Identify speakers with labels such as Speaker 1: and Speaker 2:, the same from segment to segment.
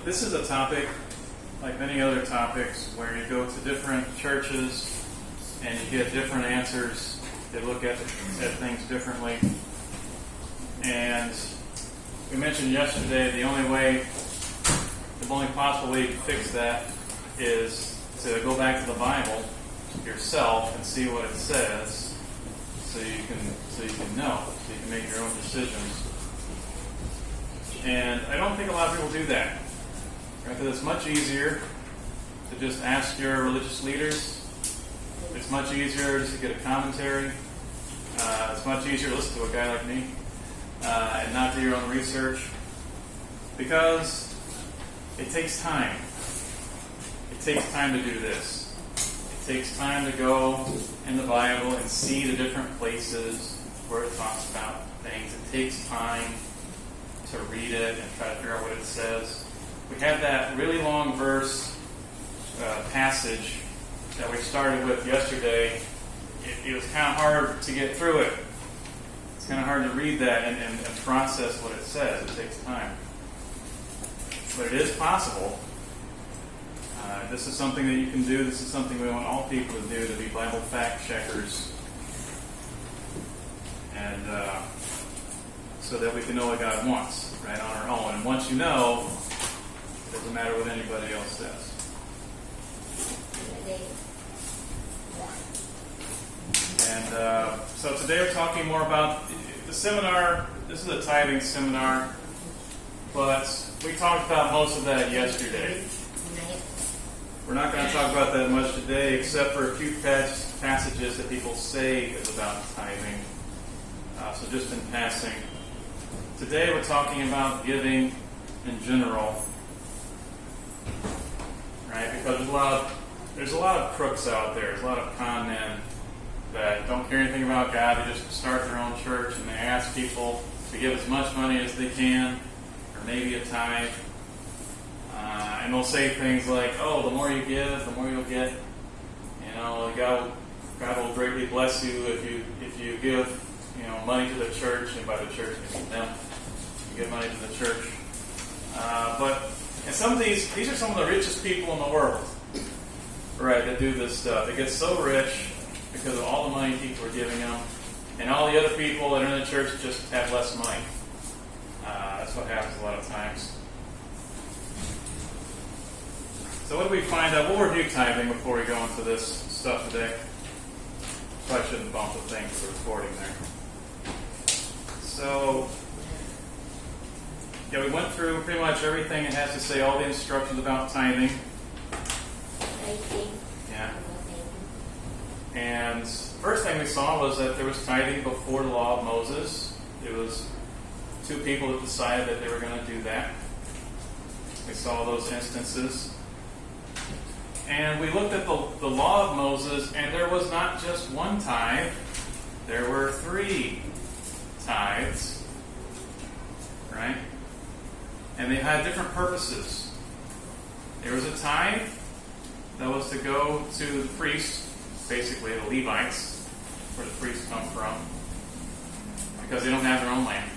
Speaker 1: this is a topic, like many other topics, where you go to different churches and you get different answers. They look at things differently. And we mentioned yesterday the only possible way you can fix that is to go back to the Bible yourself and see what it says, so you can know, so you can make your own decisions. And I don't think a lot of people do that. Right? It's much easier to just ask your religious leaders. It's much easier just to get a commentary. It's much easier to listen to a guy like me and not do your own research, because it takes time. It takes time to do this. It takes time to go in the Bible and see the different places where it talks about things. It takes time to read it and try to figure out what it says. We had that really long verse passage that we started with yesterday. It was kind of hard to get through it. It's kind of hard to read that and process what it says. It takes time. But it is possible. This is something that you can do. This is something we want all people to do, to be Bible fact checkers. And so that we can know what God wants, right, on our own. And once you know, it doesn't matter what anybody else says. And so today we're talking more about the seminar. This is a tithing seminar, but we talked about most of that yesterday. We're not going to talk about that much today, except for a few passages that people say is about tithing. So just in passing. Today we're talking about giving in general, right? Because there's a lot of crooks out there. There's a lot of con men that don't care anything about God. They just start their own church and they ask people to give as much money as they can, or maybe a tithe. And they'll say things like, "Oh, the more you give, the more you'll get. You know, God will greatly bless you if you give, money to the church." And by the church, I mean them. You give money to the church. And some of these are some of the richest people in the world, right? That do this stuff. They get so rich because of all the money people are giving them, and all the other people that are in the church just have less money. That's what happens a lot of times. So what do we find out? We'll review tithing before we go into this stuff today. Probably shouldn't bump the thing for the recording there. So, we went through pretty much everything it has to say, all the instructions about tithing. Yeah. And the first thing we saw was that there was tithing before the law of Moses. It was two people that decided that they were going to do that. We saw those instances. And we looked at the law of Moses, and there was not just one tithe. There were 3 tithes. Right? And they had different purposes. There was a tithe that was to go to the priests, basically the Levites, where the priests come from, because they don't have their own land.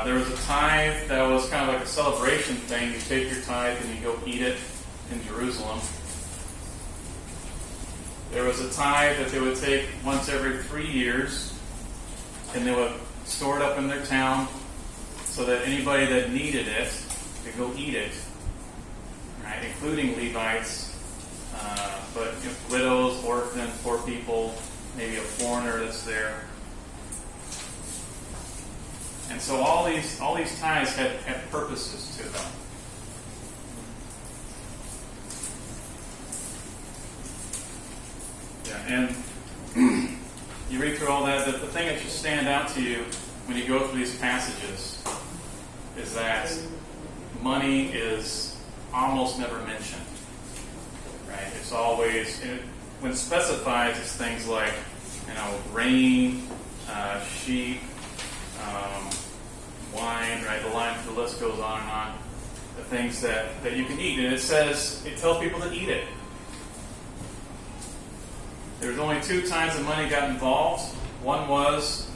Speaker 1: There was a tithe that was kind of like a celebration thing. You take your tithe and you go eat it in Jerusalem. There was a tithe that they would take once every 3 years, and they would store it up in their town so that anybody that needed it could go eat it, right? Including Levites, but widows, orphans, poor people, maybe a foreigner that's there. And so all these tithes had purposes to them. Yeah, and you read through all that, the thing that should stand out to you when you go through these passages is that money is almost never mentioned. Right? It's always, when specified, it's things like, rain, sheep, wine, right? The list goes on and on. The things that you can eat. And it tells people to eat it. There was only 2 times that money got involved. One was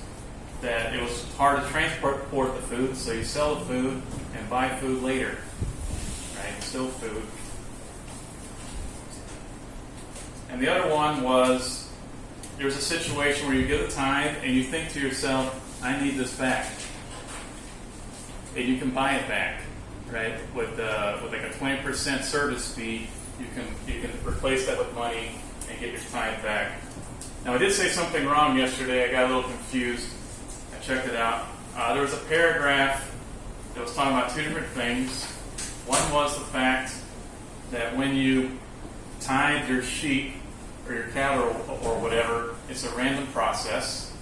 Speaker 1: that it was hard to transport the food, so you sell the food and buy food later. Right? Still food. And the other one was, there's a situation where you get a tithe and you think to yourself, I need this back. And you can buy it back, right? With like a 20% service fee, you can replace that with money and get your tithe back. Now I did say something wrong yesterday. I got a little confused. I checked it out. There was a paragraph that was talking about two different things. One was the fact that when you tithe your sheep or your cattle or whatever, it's a random process.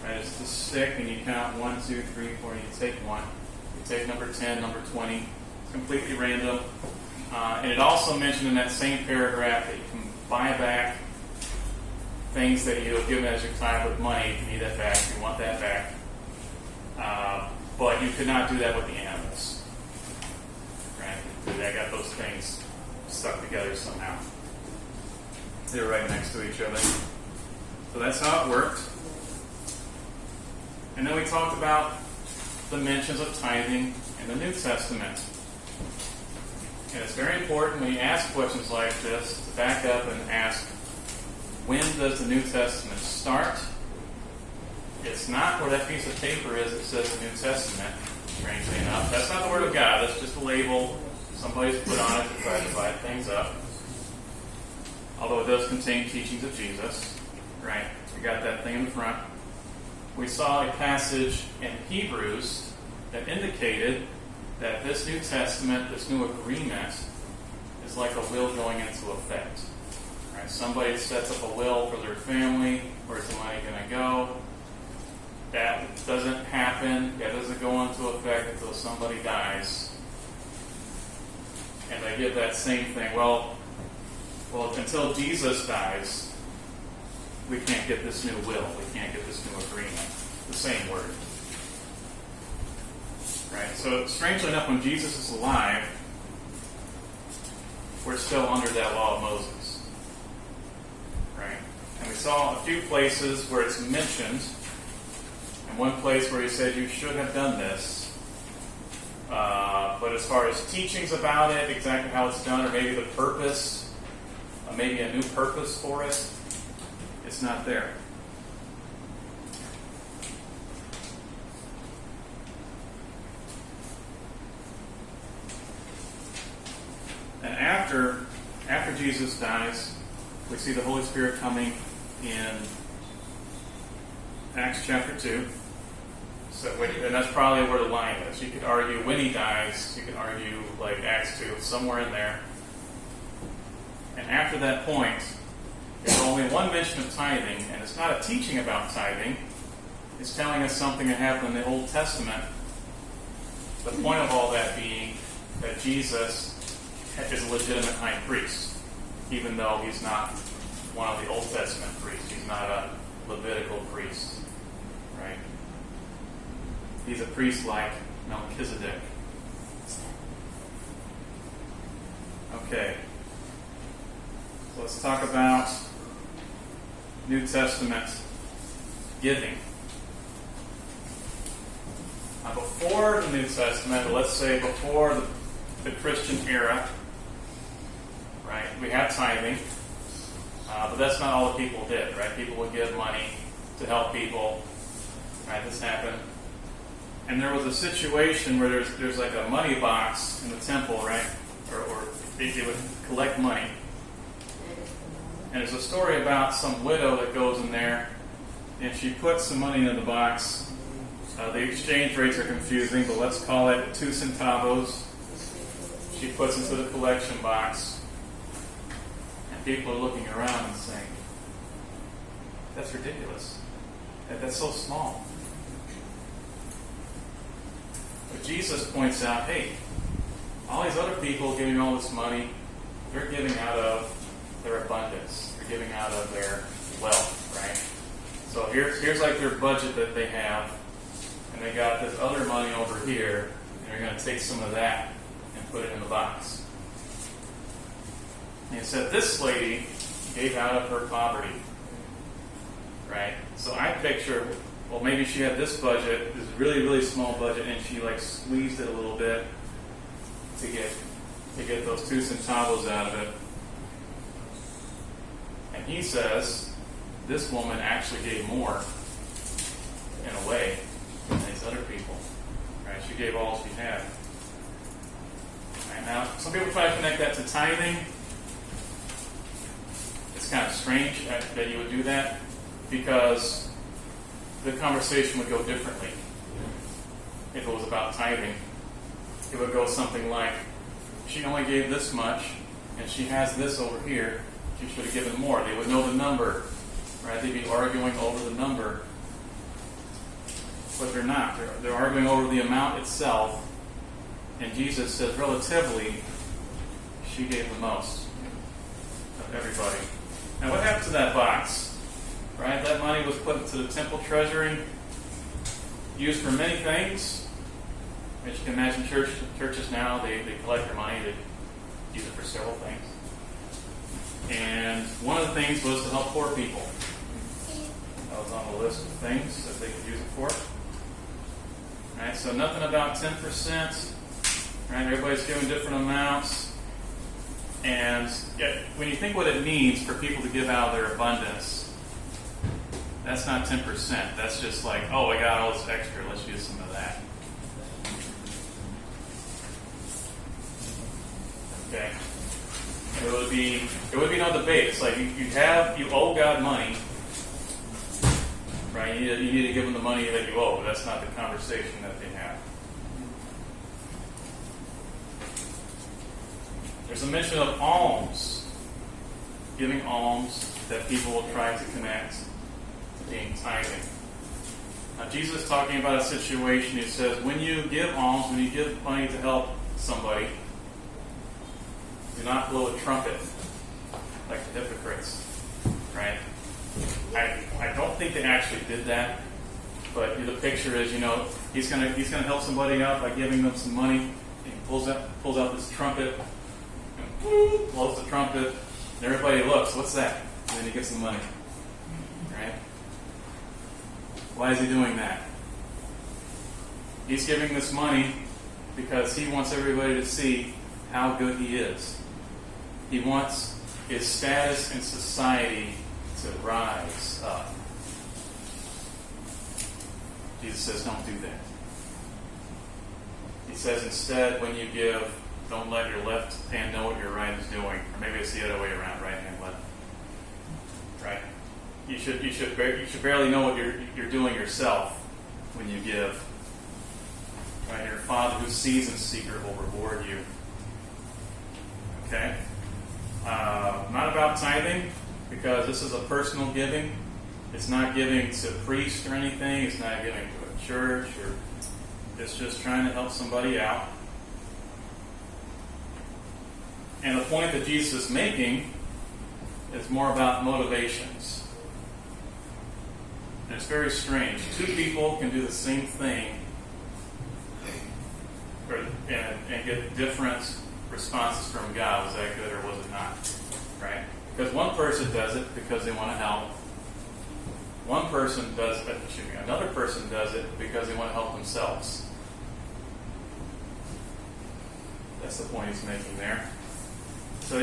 Speaker 1: Right? It's the stick, and you count 1, 2, 3, 4, and you take one. You take number 10, number 20. It's completely random. And it also mentioned in that same paragraph that you can buy back things that you've given as your tithe with money if you need that back, if you want that back. But you could not do that with the animals. Right? I got those things stuck together somehow. They were right next to each other. So that's how it worked. And then we talked about the mentions of tithing in the New Testament. And it's very important when you ask questions like this to back up and ask, when does the New Testament start? It's not where that piece of paper is that says the New Testament, strangely enough. That's not the Word of God. That's just a label somebody's put on it to try to divide things up. Although it does contain teachings of Jesus. Right? We got that thing in the front. We saw a passage in Hebrews that indicated that this New Testament, this new agreement, is like a will going into effect. Right? Somebody sets up a will for their family. Where's the money going to go? That doesn't happen. That doesn't go into effect until somebody dies. And they give that same thing. Well, until Jesus dies, we can't get this new will. We can't get this new agreement. The same word. Right? So, strangely enough, when Jesus is alive, we're still under that law of Moses. Right? And we saw a few places where it's mentioned. And one place where he said, you should have done this. But as far as teachings about it, exactly how it's done, or maybe the purpose, maybe a new purpose for it, it's not there. And after Jesus dies, we see the Holy Spirit coming in Acts chapter 2. So, and that's probably where the line is. You could argue when he dies, you could argue like Acts 2, somewhere in there. And after that point, there's only one mention of tithing, and it's not a teaching about tithing. It's telling us something that happened in the Old Testament. The point of all that being that Jesus is a legitimate high priest, even though he's not one of the Old Testament priests. He's not a Levitical priest, right? He's a priest like Melchizedek. Okay. So let's talk about New Testament giving. Now, before the New Testament, let's say before the Christian era, right, we had tithing, but that's not all the people did, right? People would give money to help people, right? This happened. And there was a situation where there's like a money box in the temple, right? Or they would collect money. And there's a story about some widow that goes in there, and she puts some money in the box. The exchange rates are confusing, but let's call it 2 centavos. She puts into the collection box, and people are looking around and saying, that's ridiculous. That's so small. But Jesus points out, hey, all these other people giving all this money, they're giving out of their abundance. They're giving out of their wealth, right? So here's like their budget that they have, and they got this other money over here, and they're going to take some of that and put it in the box. And he said this lady gave out of her poverty, right? So I picture, well, maybe she had this budget, this really, really small budget, and she like squeezed it a little bit to get those 2 centavos out of it. And he says this woman actually gave more in a way than these other people. Right? She gave all she had. Right, now, some people try to connect that to tithing. It's kind of strange that you would do that because the conversation would go differently if it was about tithing. It would go something like, she only gave this much, and she has this over here. She should have given more. They would know the number, right? They'd be arguing over the number. But they're not. They're arguing over the amount itself. And Jesus says, relatively, she gave the most of everybody. Now, what happened to that box? Right? That money was put into the temple treasury, used for many things. As you can imagine, churches now, they collect their money, they use it for several things. And one of the things was to help poor people. That was on the list of things that they could use it for. Right, so nothing about 10%. Right, everybody's giving different amounts. And yet, when you think what it means for people to give out of their abundance, that's not 10%. That's just like, oh, I got all this extra. Let's use some of that. Okay. It would be no debate. It's like you owe God money, right? You need to give them the money that you owe. That's not the conversation that they have. There's a mention of alms, giving alms that people will try to connect to being tithing. Now, Jesus is talking about a situation. He says, when you give alms, when you give money to help somebody, do not blow a trumpet like the hypocrites, right? I don't think they actually did that, but the picture is, he's gonna help somebody out by giving them some money. He pulls out this trumpet, and blows the trumpet, and everybody looks. What's that? And then he gets the money, right? Why is he doing that? He's giving this money because he wants everybody to see how good he is. He wants his status in society to rise up. Jesus says, don't do that. He says instead, when you give, don't let your left hand know what your right is doing. Or maybe it's the other way around, right hand, left. Right? You should barely know what you're doing yourself when you give. Right? Your Father who sees in secret will reward you. Okay? Not about tithing, because this is a personal giving. It's not giving to a priest or anything. It's not giving to a church. It's just trying to help somebody out. And the point that Jesus is making is more about motivations. And it's very strange. 2 people can do the same thing and get different responses from God. Was that good or was it not? Right? Because one person does it because they want to help. Another person does it because they want to help themselves. That's the point he's making there. So,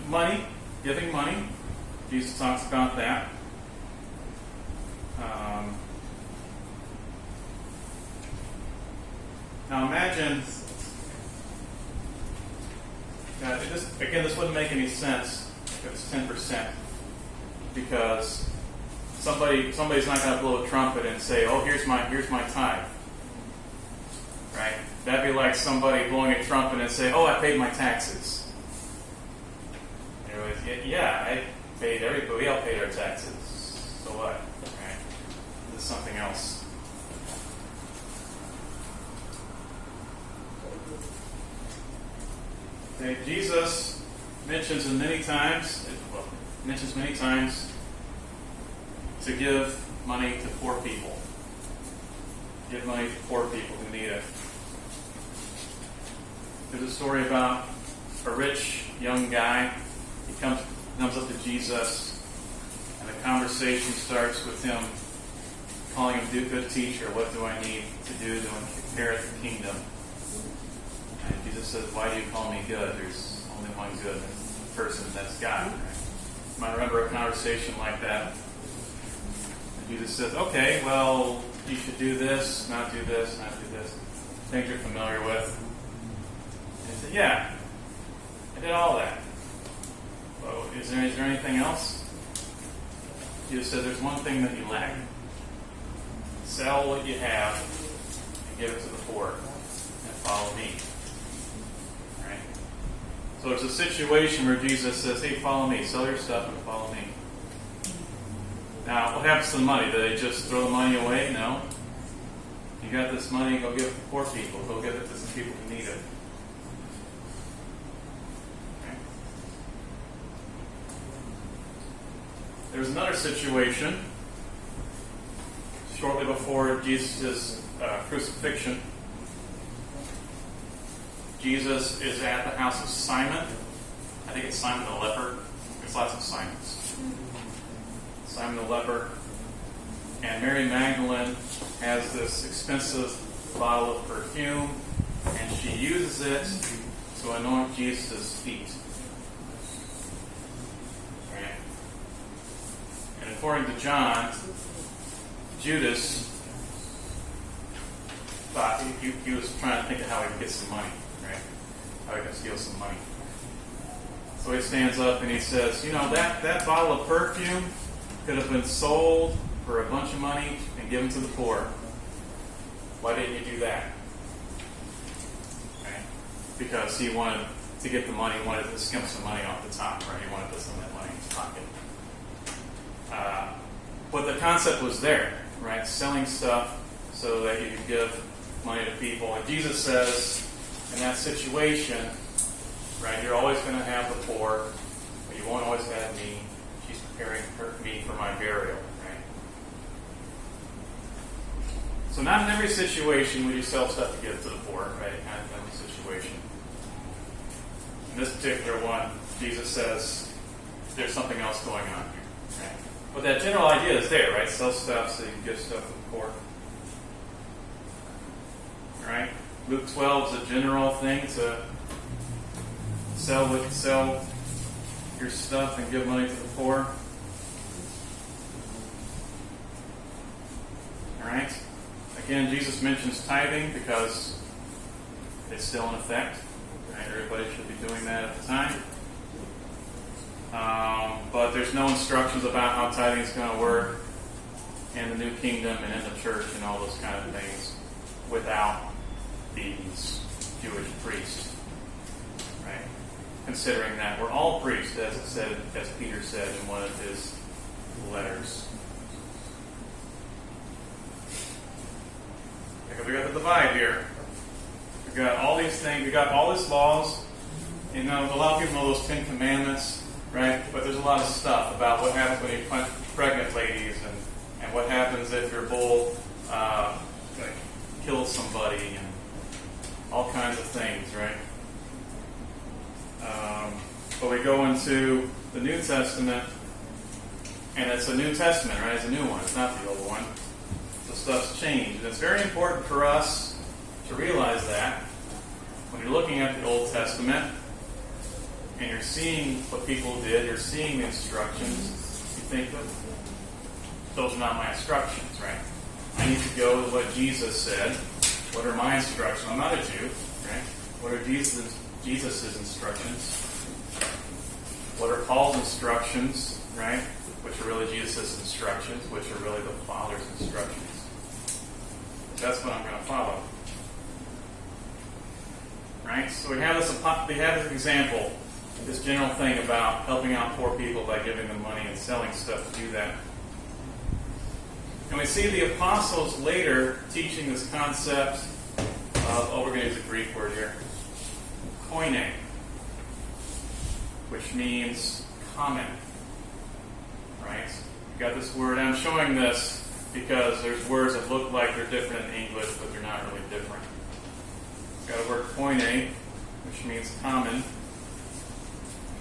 Speaker 1: money, giving money. Jesus talks about that. Now imagine, this wouldn't make any sense if it's 10%, because somebody's not going to blow a trumpet and say, "Oh, here's my tithe." Right? That'd be like somebody blowing a trumpet and say, "Oh, I paid my taxes." Anyways, yeah, I paid everybody. We all paid our taxes. So what? Right? This is something else. Okay, Jesus mentions many times to give money to poor people. Give money to poor people who need it. There's a story about a rich young guy. He comes up to Jesus, and the conversation starts with him calling him good teacher. What do I need to do to inherit the kingdom? And Jesus says, why do you call me good? There's only one good person, that's God. Right? You might remember a conversation like that. And Jesus says, okay, well, you should do this, not do this, not do this. Things you're familiar with. And he said, yeah, I did all that. Well, is there anything else? Jesus said, there's one thing that you lack. Sell what you have and give it to the poor and follow me. Right? So there's a situation where Jesus says, hey, follow me. Sell your stuff and follow me. Now, what happens to the money? Do they just throw the money away? No. You got this money, go give it to poor people. Go give it to some people who need it. Okay. There's another situation shortly before Jesus' crucifixion. Jesus is at the house of Simon. I think it's Simon the leper. There's lots of Simons. Simon the leper. And Mary Magdalene has this expensive bottle of perfume, and she uses it to anoint Jesus' feet. Right? And according to John, Judas thought he was trying to think of how he could get some money, right? How he could steal some money. So he stands up and he says, that bottle of perfume could have been sold for a bunch of money and given to the poor. Why didn't you do that? Right? Because he wanted to get the money, he wanted to skim some money off the top, right? He wanted to put some of that money in his pocket. But the concept was there, right? Selling stuff so that you could give money to people. And Jesus says, in that situation, right, you're always going to have the poor, but you won't always have me. She's preparing me for my burial, right? So not in every situation will you sell stuff to give to the poor, right? Not in every situation. In this particular one, Jesus says there's something else going on here, right? But that general idea is there, right? Sell stuff so you can give stuff to the poor. Right? Luke 12 is a general thing to sell your stuff and give money to the poor. Alright? Again, Jesus mentions tithing because it's still in effect. Right? Everybody should be doing that at the time. But there's no instructions about how tithing is going to work in the new kingdom and in the church and all those kind of things without these Jewish priests. Right? Considering that we're all priests, as Peter said in one of his letters. Because we got the divide here. We got all these things, we got all these laws. A lot of people know those 10 Commandments, right? But there's a lot of stuff about what happens when you punch pregnant ladies and what happens if your bull kills somebody and all kinds of things, right? But we go into the New Testament, and it's a New Testament, right? It's a new one. It's not the old one. So stuff's changed. And it's very important for us to realize that when you're looking at the Old Testament and you're seeing what people did, you're seeing the instructions, you think, those are not my instructions, right? I need to go to what Jesus said. What are my instructions? I'm not a Jew, right? What are Jesus' instructions? What are Paul's instructions, right? Which are really Jesus' instructions, which are really the Father's instructions. That's what I'm going to follow. Right? So we have this example, this general thing about helping out poor people by giving them money and selling stuff to do that. And we see the apostles later teaching this concept of, we're going to use a Greek word here, koine, which means common. Right? You got this word. I'm showing this because there's words that look like they're different in English, but they're not really different. Got a word koine, which means common,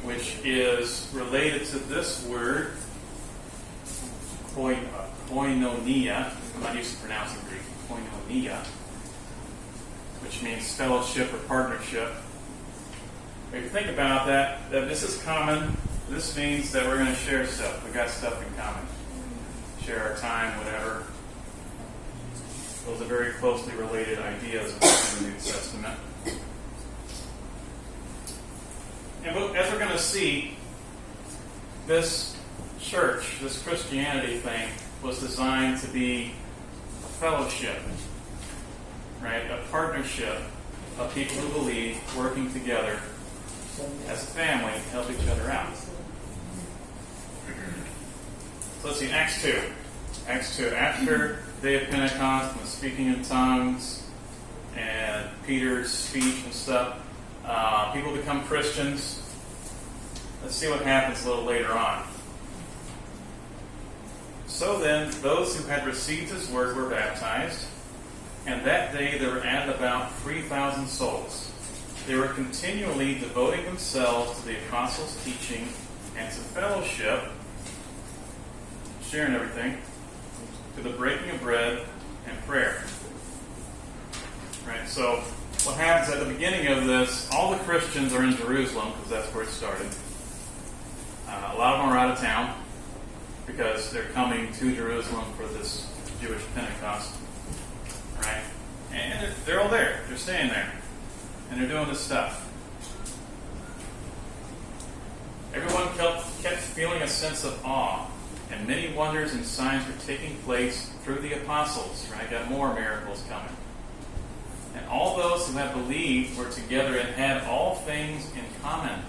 Speaker 1: which is related to this word, koinonia, I'm not used to pronouncing Greek, koinonia, which means fellowship or partnership. If you think about that this is common. This means that we're going to share stuff. We've got stuff in common. Share our time, whatever. Those are very closely related ideas in the New Testament. And as we're going to see, this church, this Christianity thing, was designed to be a fellowship, right? A partnership of people who believe working together as a family to help each other out. So let's see, Acts 2. Acts 2. After the day of Pentecost and the speaking in tongues and Peter's speech and stuff, people become Christians. Let's see what happens a little later on. So then, those who had received his word were baptized, and that day there were added about 3,000 souls. They were continually devoting themselves to the apostles' teaching and to fellowship, sharing everything, to the breaking of bread and prayer. Right, so what happens at the beginning of this, all the Christians are in Jerusalem, because that's where it started. A lot of them are out of town, because they're coming to Jerusalem for this Jewish Pentecost. Right? And they're all there. They're staying there. And they're doing this stuff. Everyone kept feeling a sense of awe, and many wonders and signs were taking place through the apostles. Right? Got more miracles coming. And all those who had believed were together and had all things in common.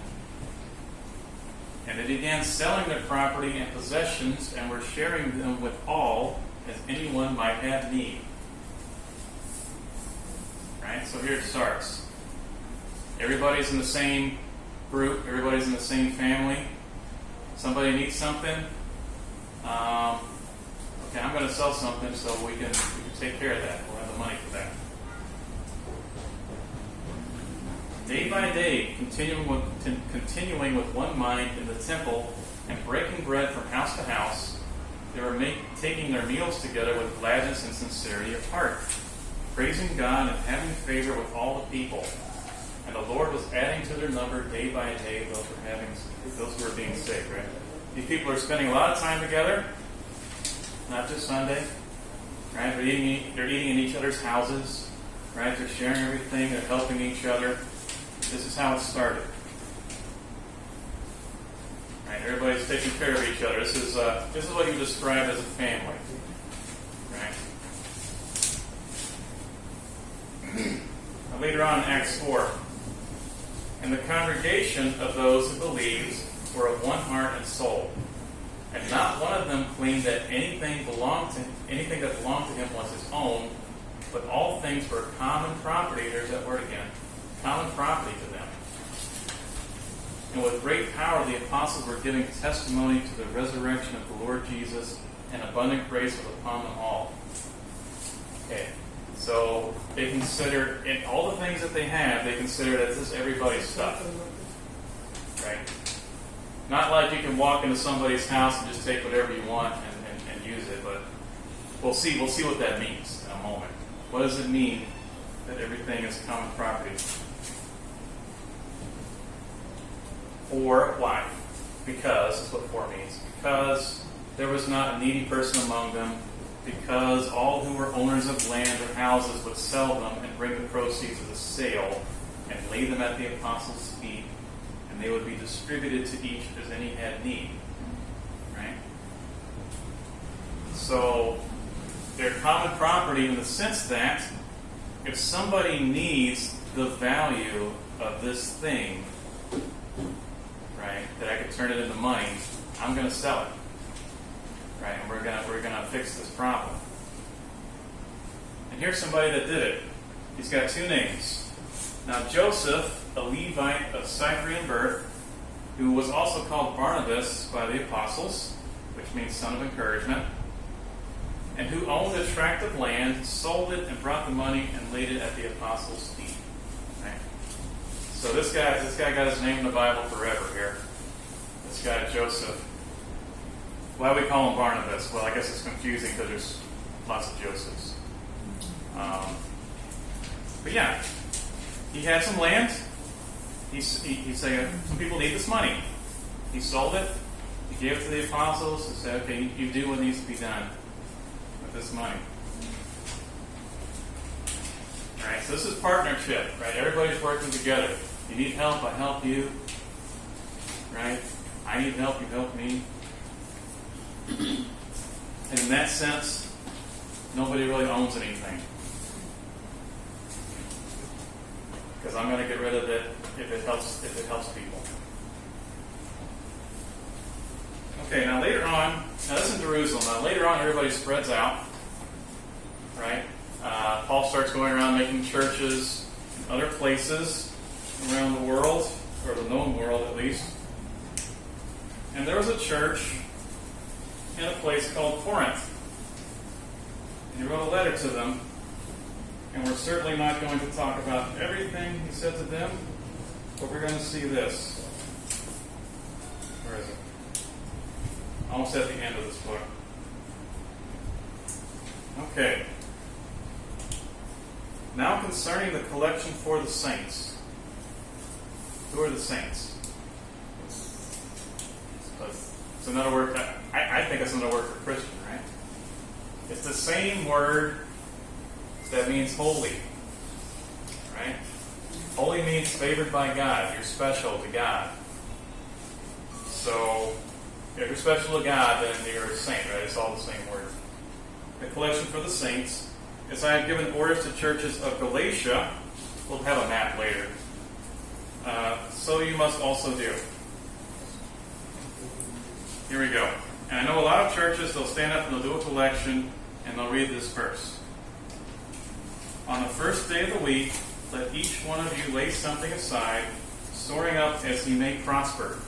Speaker 1: And they began selling their property and possessions and were sharing them with all as anyone might have need. Right? So here it starts. Everybody's in the same group. Everybody's in the same family. Somebody needs something. Okay, I'm going to sell something so we can take care of that. We'll have the money for that. Day by day, continuing with one mind in the temple and breaking bread from house to house, they were taking their meals together with gladness and sincerity of heart, praising God and having favor with all the people. And the Lord was adding to their number day by day those who were being saved. Right? These people are spending a lot of time together, not just Sunday. Right? They're eating in each other's houses. Right? They're sharing everything. They're helping each other. This is how it started. Right? Everybody's taking care of each other. This is what you describe as a family. Right? Now, later on in Acts 4, and the congregation of those who believed were of one heart and soul, and not one of them claimed that anything that belonged to him was his own, but all things were common property. There's that word again. Common property to them. And with great power the apostles were giving testimony to the resurrection of the Lord Jesus, and abundant grace was upon them all. Okay, so they consider, in all the things that they have, they consider that this is everybody's stuff. Right? Not like you can walk into somebody's house and just take whatever you want and use it, but we'll see what that means in a moment. What does it mean that everything is common property? For why? Because, that's what for means. Because there was not a needy person among them. Because all who were owners of land or houses would sell them and bring the proceeds of the sale and lay them at the apostles' feet, and they would be distributed to each as any had need. Right? So, they're common property in the sense that if somebody needs the value of this thing, right, that I could turn it into money, I'm going to sell it. Right, and we're gonna fix this problem. And here's somebody that did it. He's got two names. Now Joseph, a Levite of Cyprian birth, who was also called Barnabas by the apostles, which means son of encouragement, and who owned a tract of land, sold it, and brought the money and laid it at the apostles' feet. Right? So this guy got his name in the Bible forever here. This guy Joseph. Why do we call him Barnabas? Well, I guess it's confusing because there's lots of Josephs. But yeah, he had some land. He's saying, some people need this money. He sold it. He gave it to the apostles and said, okay, you do what needs to be done with this money. Right? So this is partnership, right? Everybody's working together. You need help, I help you. Right? I need help, you help me. And in that sense, nobody really owns anything. Because I'm going to get rid of it if it helps people. Okay, now later on, now this is in Jerusalem. Now later on, everybody spreads out, right? Paul starts going around making churches in other places around the world, or the known world at least. And there was a church in a place called Corinth. And he wrote a letter to them. And we're certainly not going to talk about everything he said to them, but we're going to see this. Where is it? Almost at the end of this book. Okay. Now concerning the collection for the saints. Who are the saints? It's another word. I think it's another word for Christian, right? It's the same word that means holy. Right? Holy means favored by God. You're special to God. So, if you're special to God, then you're a saint, right? It's all the same word. The collection for the saints. As I have given orders to churches of Galatia, we'll have a map later. So you must also do. Here we go. And I know a lot of churches, they'll stand up and they'll do a collection, and they'll read this verse. On the first day of the week, let each one of you lay something aside, storing up as he may prosper.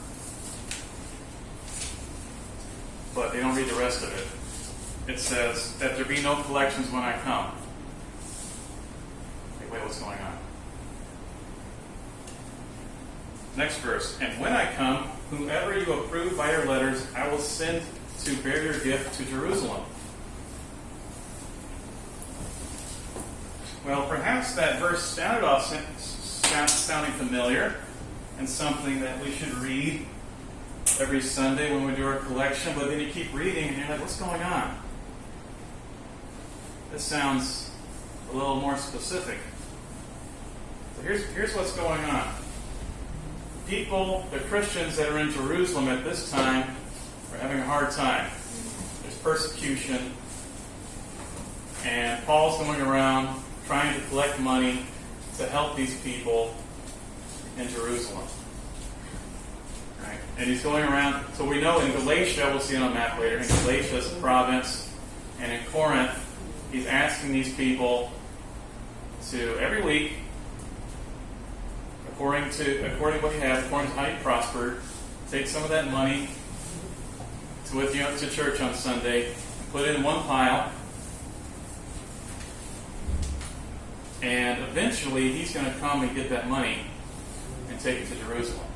Speaker 1: But they don't read the rest of it. It says that there be no collections when I come. Wait, what's going on? Next verse. And when I come, whomever you approve by your letters, I will send to bear your gift to Jerusalem. Well, perhaps that verse sounded off sounding familiar and something that we should read every Sunday when we do our collection, but then you keep reading and you're like, what's going on? This sounds a little more specific. So here's what's going on. People, the Christians that are in Jerusalem at this time, are having a hard time. There's persecution, and Paul's going around trying to collect money to help these people in Jerusalem. Right? And he's going around, so we know in Galatia, we'll see it on a map later, in Galatia is a province, and in Corinth, he's asking these people to, every week, according to what you have, according to how you prospered, take some of that money with you to church on Sunday, put it in one pile, and eventually he's going to come and get that money and take it to Jerusalem.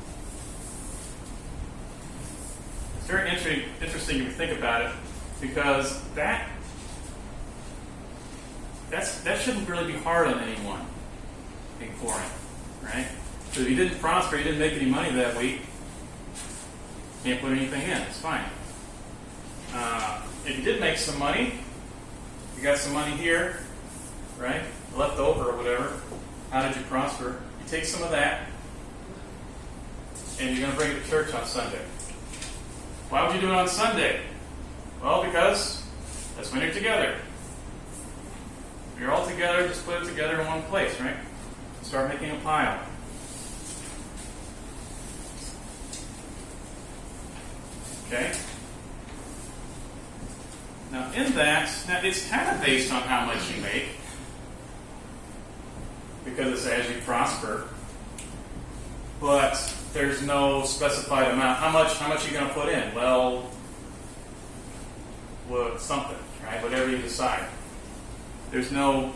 Speaker 1: It's very interesting if you think about it, because that shouldn't really be hard on anyone in Corinth, right? So if you didn't prosper, you didn't make any money that week, can't put anything in. It's fine. If you did make some money, you got some money here, right? Left over or whatever. How did you prosper? You take some of that, and you're going to bring it to church on Sunday. Why would you do it on Sunday? Well, because that's when you're together. If you're all together, just put it together in one place, right? Start making a pile. Okay? Now, in that, it's kind of based on how much you make, because it's as you prosper. But there's no specified amount. How much are you going to put in? Well, something, right? Whatever you decide. There's no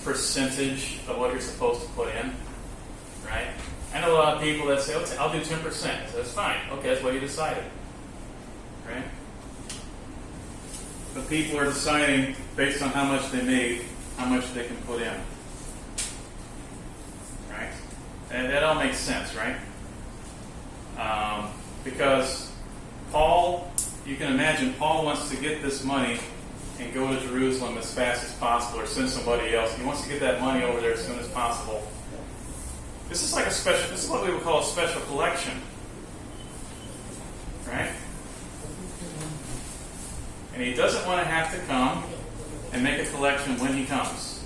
Speaker 1: percentage of what you're supposed to put in, right? I know a lot of people that say, I'll do 10%. So that's fine. Okay, that's what you decided, right? the people are deciding based on how much they made, how much they can put in. Right? And that all makes sense, right? Because Paul, you can imagine, Paul wants to get this money and go to Jerusalem as fast as possible, or send somebody else. He wants to get that money over there as soon as possible. This is like this is what we would call a special collection. Right? And he doesn't want to have to come and make a collection when he comes.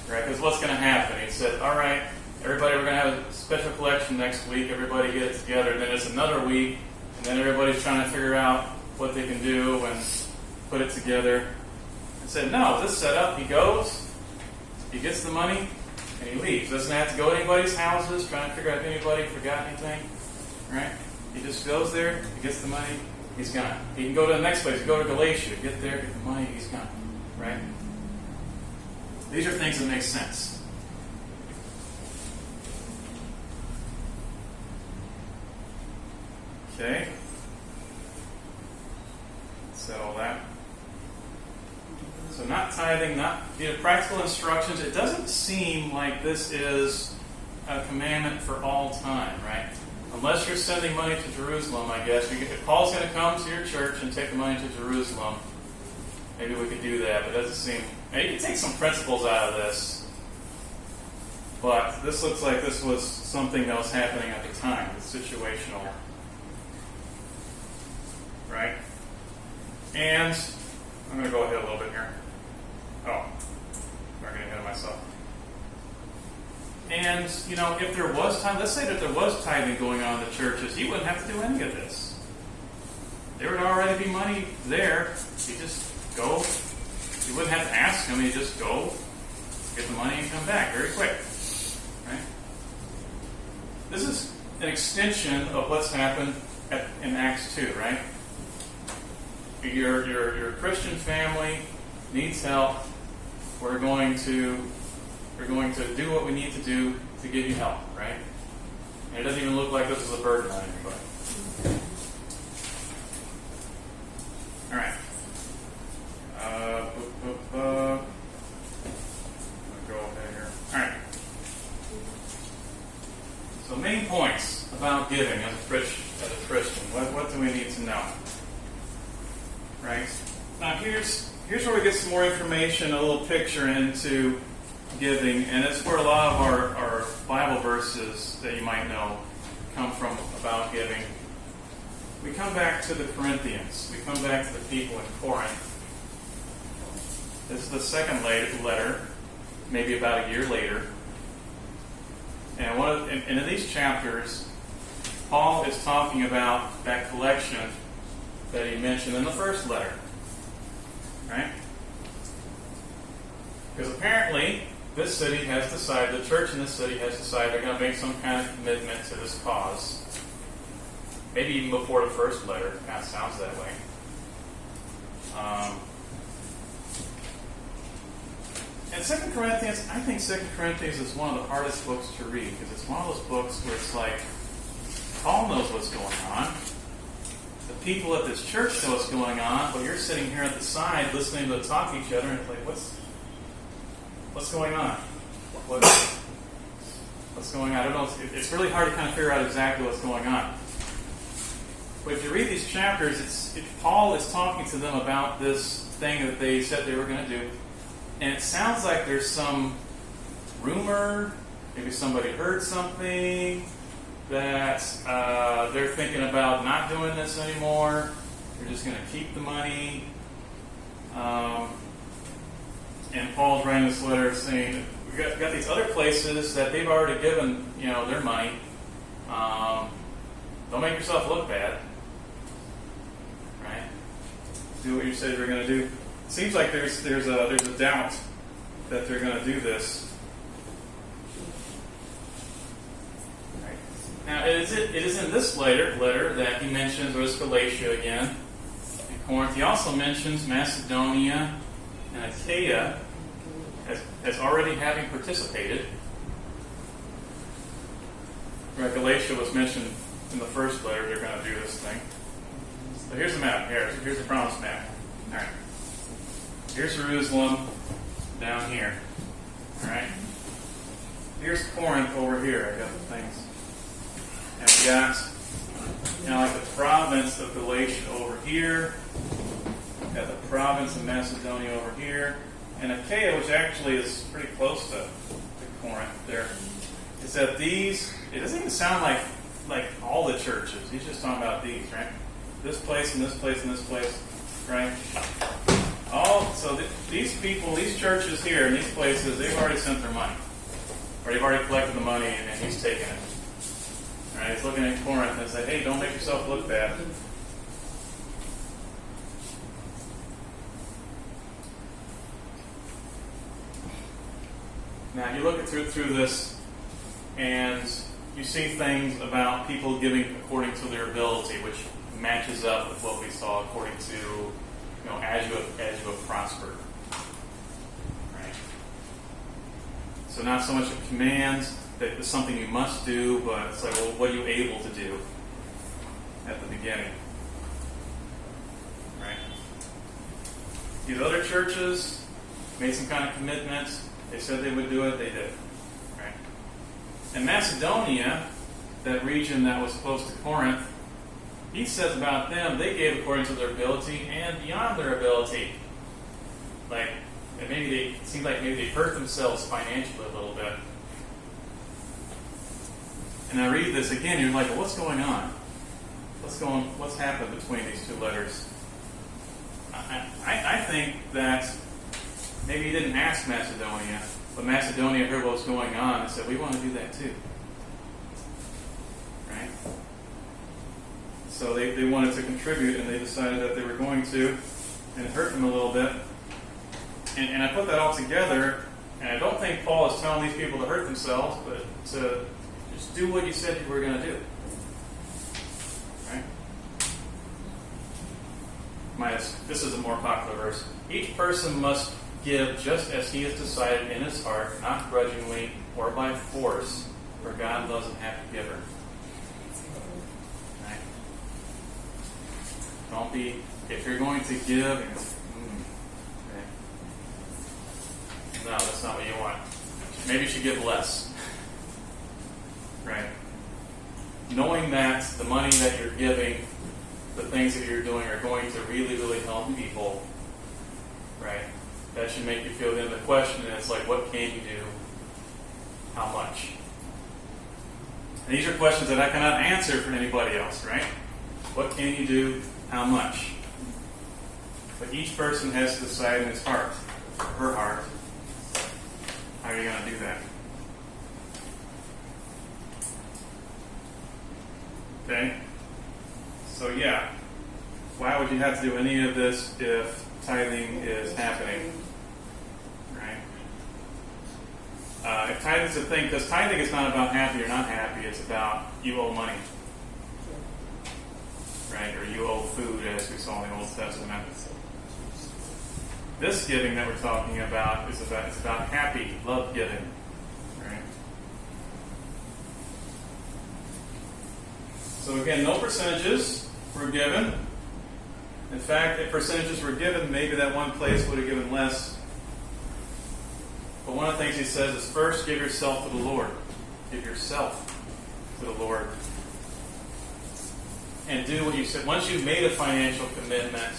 Speaker 1: Right? Because what's going to happen? He said, all right, everybody, we're going to have a special collection next week. Everybody get it together. And then it's another week. And then everybody's trying to figure out what they can do and put it together. And said, no, this set up. He goes, he gets the money, and he leaves. Doesn't have to go to anybody's houses, trying to figure out if anybody forgot anything. Right? He just goes there, he gets the money, he's gone. He can go to the next place, go to Galatia, get there, get the money, he's gone. Right? These are things that make sense. Okay. So not tithing, not practical instructions. It doesn't seem like this is a commandment for all time, right? Unless you're sending money to Jerusalem, I guess. If Paul's going to come to your church and take the money to Jerusalem, maybe we could do that. But it doesn't seem. Maybe you can take some principles out of this. But this looks like this was something that was happening at the time. It's situational. Right? And I'm going to go ahead a little bit here. Oh, I'm getting ahead of myself. And, if there was time, let's say that there was tithing going on in the churches, you wouldn't have to do any of this. There would already be money there. You just go. You wouldn't have to ask him. You just go, get the money, and come back very quick. Right? This is an extension of what's happened in Acts 2, right? Your Christian family needs help. We're going to do what we need to do to give you help, right? And it doesn't even look like this is a burden on anybody. All right. I'm going to go ahead here. All right. So main points about giving as a Christian. What do we need to know? Right? Now here's where we get some more information, a little picture into giving, and it's where a lot of our Bible verses that you might know come from about giving. We come back to the Corinthians. We come back to the people in Corinth. This is the second letter, maybe about a year later. And in these chapters, Paul is talking about that collection that he mentioned in the first letter. Right? Because apparently, this city has decided, the church in this city has decided they're going to make some kind of commitment to this cause. Maybe even before the first letter. It kind of sounds that way. And 2 Corinthians, I think 2 Corinthians is one of the hardest books to read, because it's one of those books where it's like, Paul knows what's going on. The people at this church know what's going on, but you're sitting here at the side listening to them talk to each other, and it's like, what's going on? What's going on? I don't know. It's really hard to kind of figure out exactly what's going on. But if you read these chapters, Paul is talking to them about this thing that they said they were going to do. And it sounds like there's some rumor, maybe somebody heard something, that they're thinking about not doing this anymore. They're just going to keep the money. And Paul's writing this letter saying, we've got these other places that they've already given, their money. Don't make yourself look bad. Right? Do what you said you were going to do. It seems like there's a doubt that they're going to do this. Right. Now, it is in this letter that he mentions, or Galatia again, and Corinth. He also mentions Macedonia and Achaia as already having participated. Right, Galatia was mentioned in the first letter. They're going to do this thing. So here's the map. Here's the promised map. All right. Here's Jerusalem down here. All right. Here's Corinth over here. I got the things. And we got, like the province of Galatia over here. Got the province of Macedonia over here. And Achaia, which actually is pretty close to Corinth there. It's that these, it doesn't even sound like all the churches. He's just talking about these, right? This place and this place and this place, right? These people, these churches here and these places, they've already sent their money. Or they've already collected the money and he's taking it. All right, he's looking at Corinth and said, hey, don't make yourself look bad. Now, you look through this, and you see things about people giving according to their ability, which matches up with what we saw according to, as you have prospered. Right? So not so much a command that it's something you must do, but it's like, well, what are you able to do at the beginning? Right? These other churches made some kind of commitments. They said they would do it, they did. Right? And Macedonia, that region that was close to Corinth, he says about them, they gave according to their ability and beyond their ability. It seems like maybe they hurt themselves financially a little bit. And I read this again, you're like, well, what's going on? What's happened between these two letters? I think that maybe he didn't ask Macedonia, but Macedonia heard what was going on and said, we want to do that too. Right? So they wanted to contribute, and they decided that they were going to, and it hurt them a little bit. And I put that all together, and I don't think Paul is telling these people to hurt themselves, but to just do what you said you were going to do. Right? This is a more popular verse. Each person must give just as he has decided in his heart, not grudgingly or by force, for God loves a happy giver. Right? Don't be, if you're going to give, okay. No, that's not what you want. Maybe you should give less. Right? Knowing that the money that you're giving, the things that you're doing are going to really, really help people, right? That should make you feel good. The question is, what can you do? How much? And these are questions that I cannot answer for anybody else, right? What can you do? How much? But each person has to decide in his heart, or her heart, how are you going to do that? Okay? So why would you have to do any of this if tithing is happening? Right? If tithing is a thing, because tithing is not about happy or not happy, it's about you owe money. Right? Or you owe food, as we saw in the Old Testament. This giving that we're talking about is about happy, love giving. Right? So again, no percentages were given. In fact, if percentages were given, maybe that one place would have given less. But one of the things he says is, first, give yourself to the Lord. Give yourself to the Lord. And do what you said. Once you've made a financial commitment,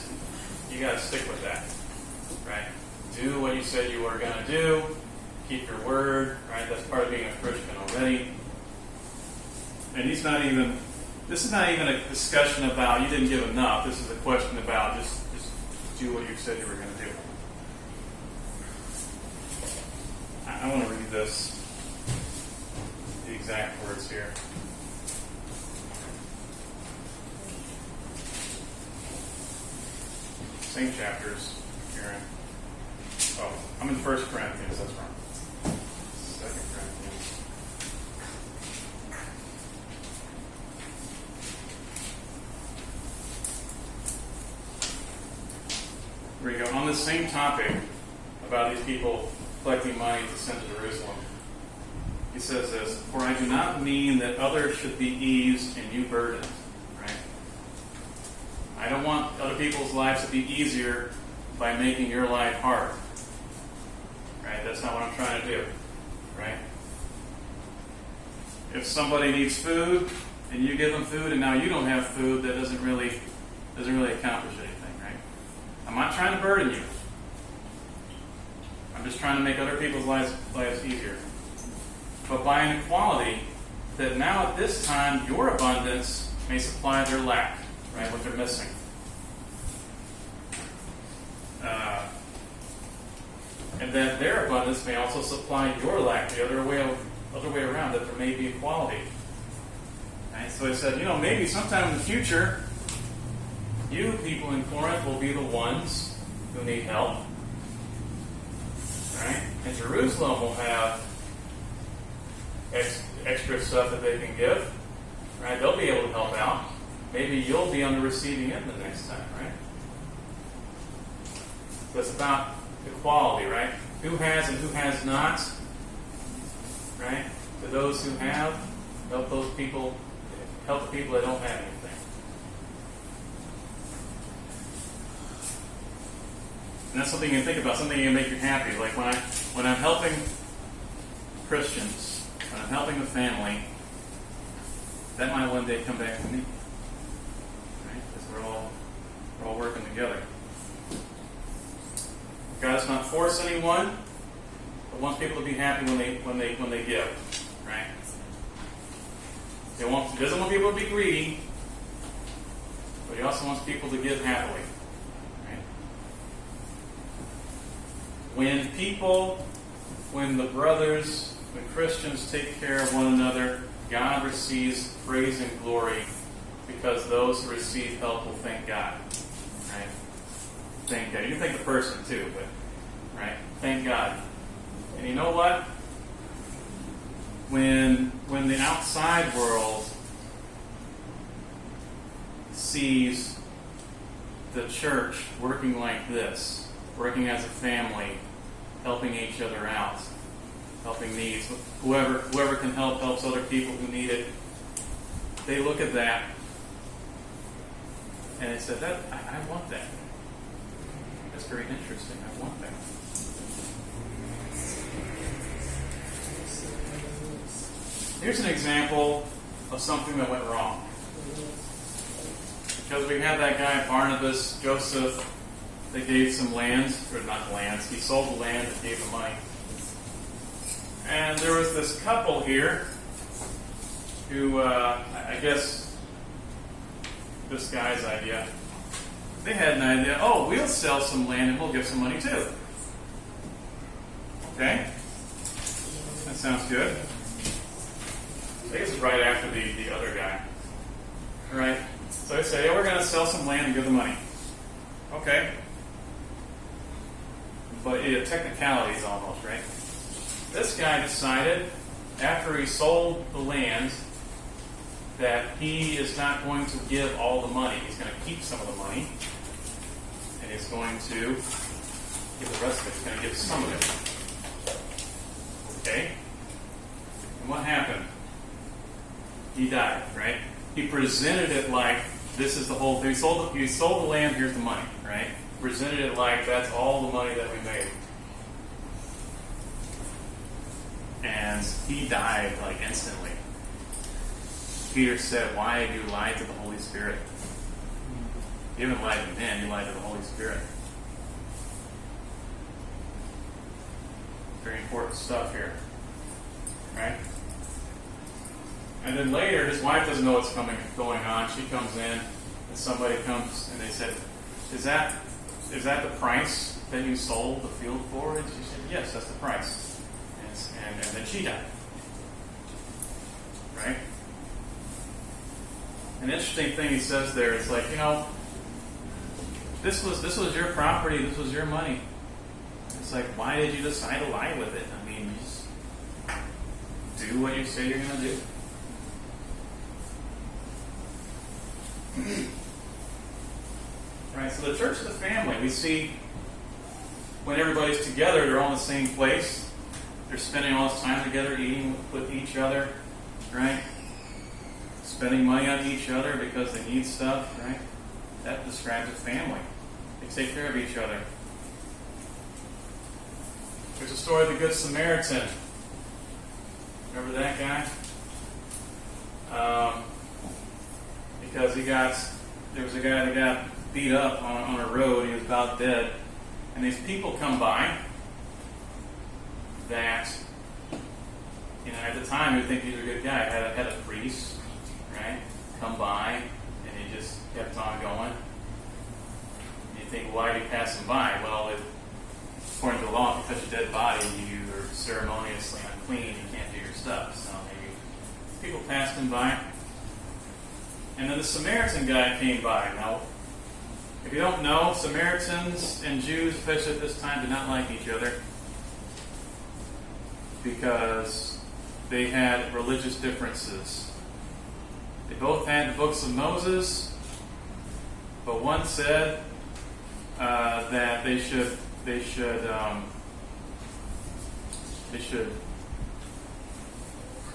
Speaker 1: you got to stick with that. Right? Do what you said you were going to do. Keep your word. Right? That's part of being a Christian already. And this is not even a discussion about you didn't give enough. This is a question about just do what you said you were going to do. I want to read the exact words here. Same chapters here. Oh, I'm in 1 Corinthians, that's wrong. 2 Corinthians. Here we go. On the same topic about these people collecting money to send to Jerusalem, he says this, for I do not mean that others should be eased and you burdened. Right? I don't want other people's lives to be easier by making your life hard. Right? That's not what I'm trying to do. Right? If somebody needs food and you give them food and now you don't have food, that doesn't really accomplish anything, right? I'm not trying to burden you. I'm just trying to make other people's lives easier. But by an equality, that now at this time your abundance may supply their lack, right? What they're missing. And that their abundance may also supply your lack, the other way around, that there may be equality. Right? So he said, maybe sometime in the future, you people in Corinth will be the ones who need help. Right? And Jerusalem will have extra stuff that they can give. Right? They'll be able to help out. Maybe you'll be on the receiving end the next time, right? So it's about equality, right? Who has and who has not, right? To those who have, help the people that don't have anything. And that's something you can think about, something that can make you happy. Like when I'm helping Christians, when I'm helping a family, that might one day come back to me, right? Because we're all working together. God does not force anyone, but wants people to be happy when they give, right? He doesn't want people to be greedy, but he also wants people to give happily, right? When Christians take care of one another, God receives praise and glory because those who receive help will thank God, right? Thank God. You can thank the person too, but right? Thank God. And you know what? When the outside world sees the church working like this, working as a family, helping each other out, helping needs, whoever can help helps other people who need it, they look at that and they say, I want that. That's very interesting. I want that. Here's an example of something that went wrong. Because we had that guy, Barnabas, Joseph, they gave some land, or not lands, he sold the land and gave the money. And there was this couple here who, I guess, this guy's idea, they had an idea, we'll sell some land and we'll give some money too. Okay? That sounds good. I guess it's right after the other guy. Alright? So they say, we're going to sell some land and give the money. Okay. But technicalities almost, right? This guy decided, after he sold the land, that he is not going to give all the money. He's going to keep some of the money. And he's going to give the rest of it. He's going to give some of it. Okay? And what happened? He died, right? He presented it like this is the whole thing. He sold the land, here's the money, right? Presented it like that's all the money that we made. And he died like instantly. Peter said, why have you lied to the Holy Spirit? You haven't lied to men, you lied to the Holy Spirit. Very important stuff here. Right? And then later, his wife doesn't know what's going on. She comes in, and somebody comes, and they said, Is that the price that you sold the field for? And she said, yes, that's the price. And then she died. Right? An interesting thing he says there is like, this was your property, this was your money. It's like, why did you decide to lie with it? I mean, just do what you say you're going to do. Right, so the church is a family. We see when everybody's together, they're all in the same place. They're spending all this time together, eating with each other, right? Spending money on each other because they need stuff, right? That describes a family. They take care of each other. There's a story of the Good Samaritan. Remember that guy? Because there was a guy that got beat up on a road. He was about dead. And these people come by that, at the time you would think he was a good guy. Had a priest, right, come by, and he just kept on going. And you think, why did he pass him by? Well, according to the law, if you touch a dead body, you are ceremoniously unclean. You can't do your stuff. So maybe people passed him by. And then the Samaritan guy came by. Now, if you don't know, Samaritans and Jews, especially at this time, did not like each other because they had religious differences. They both had the books of Moses, but one said that they should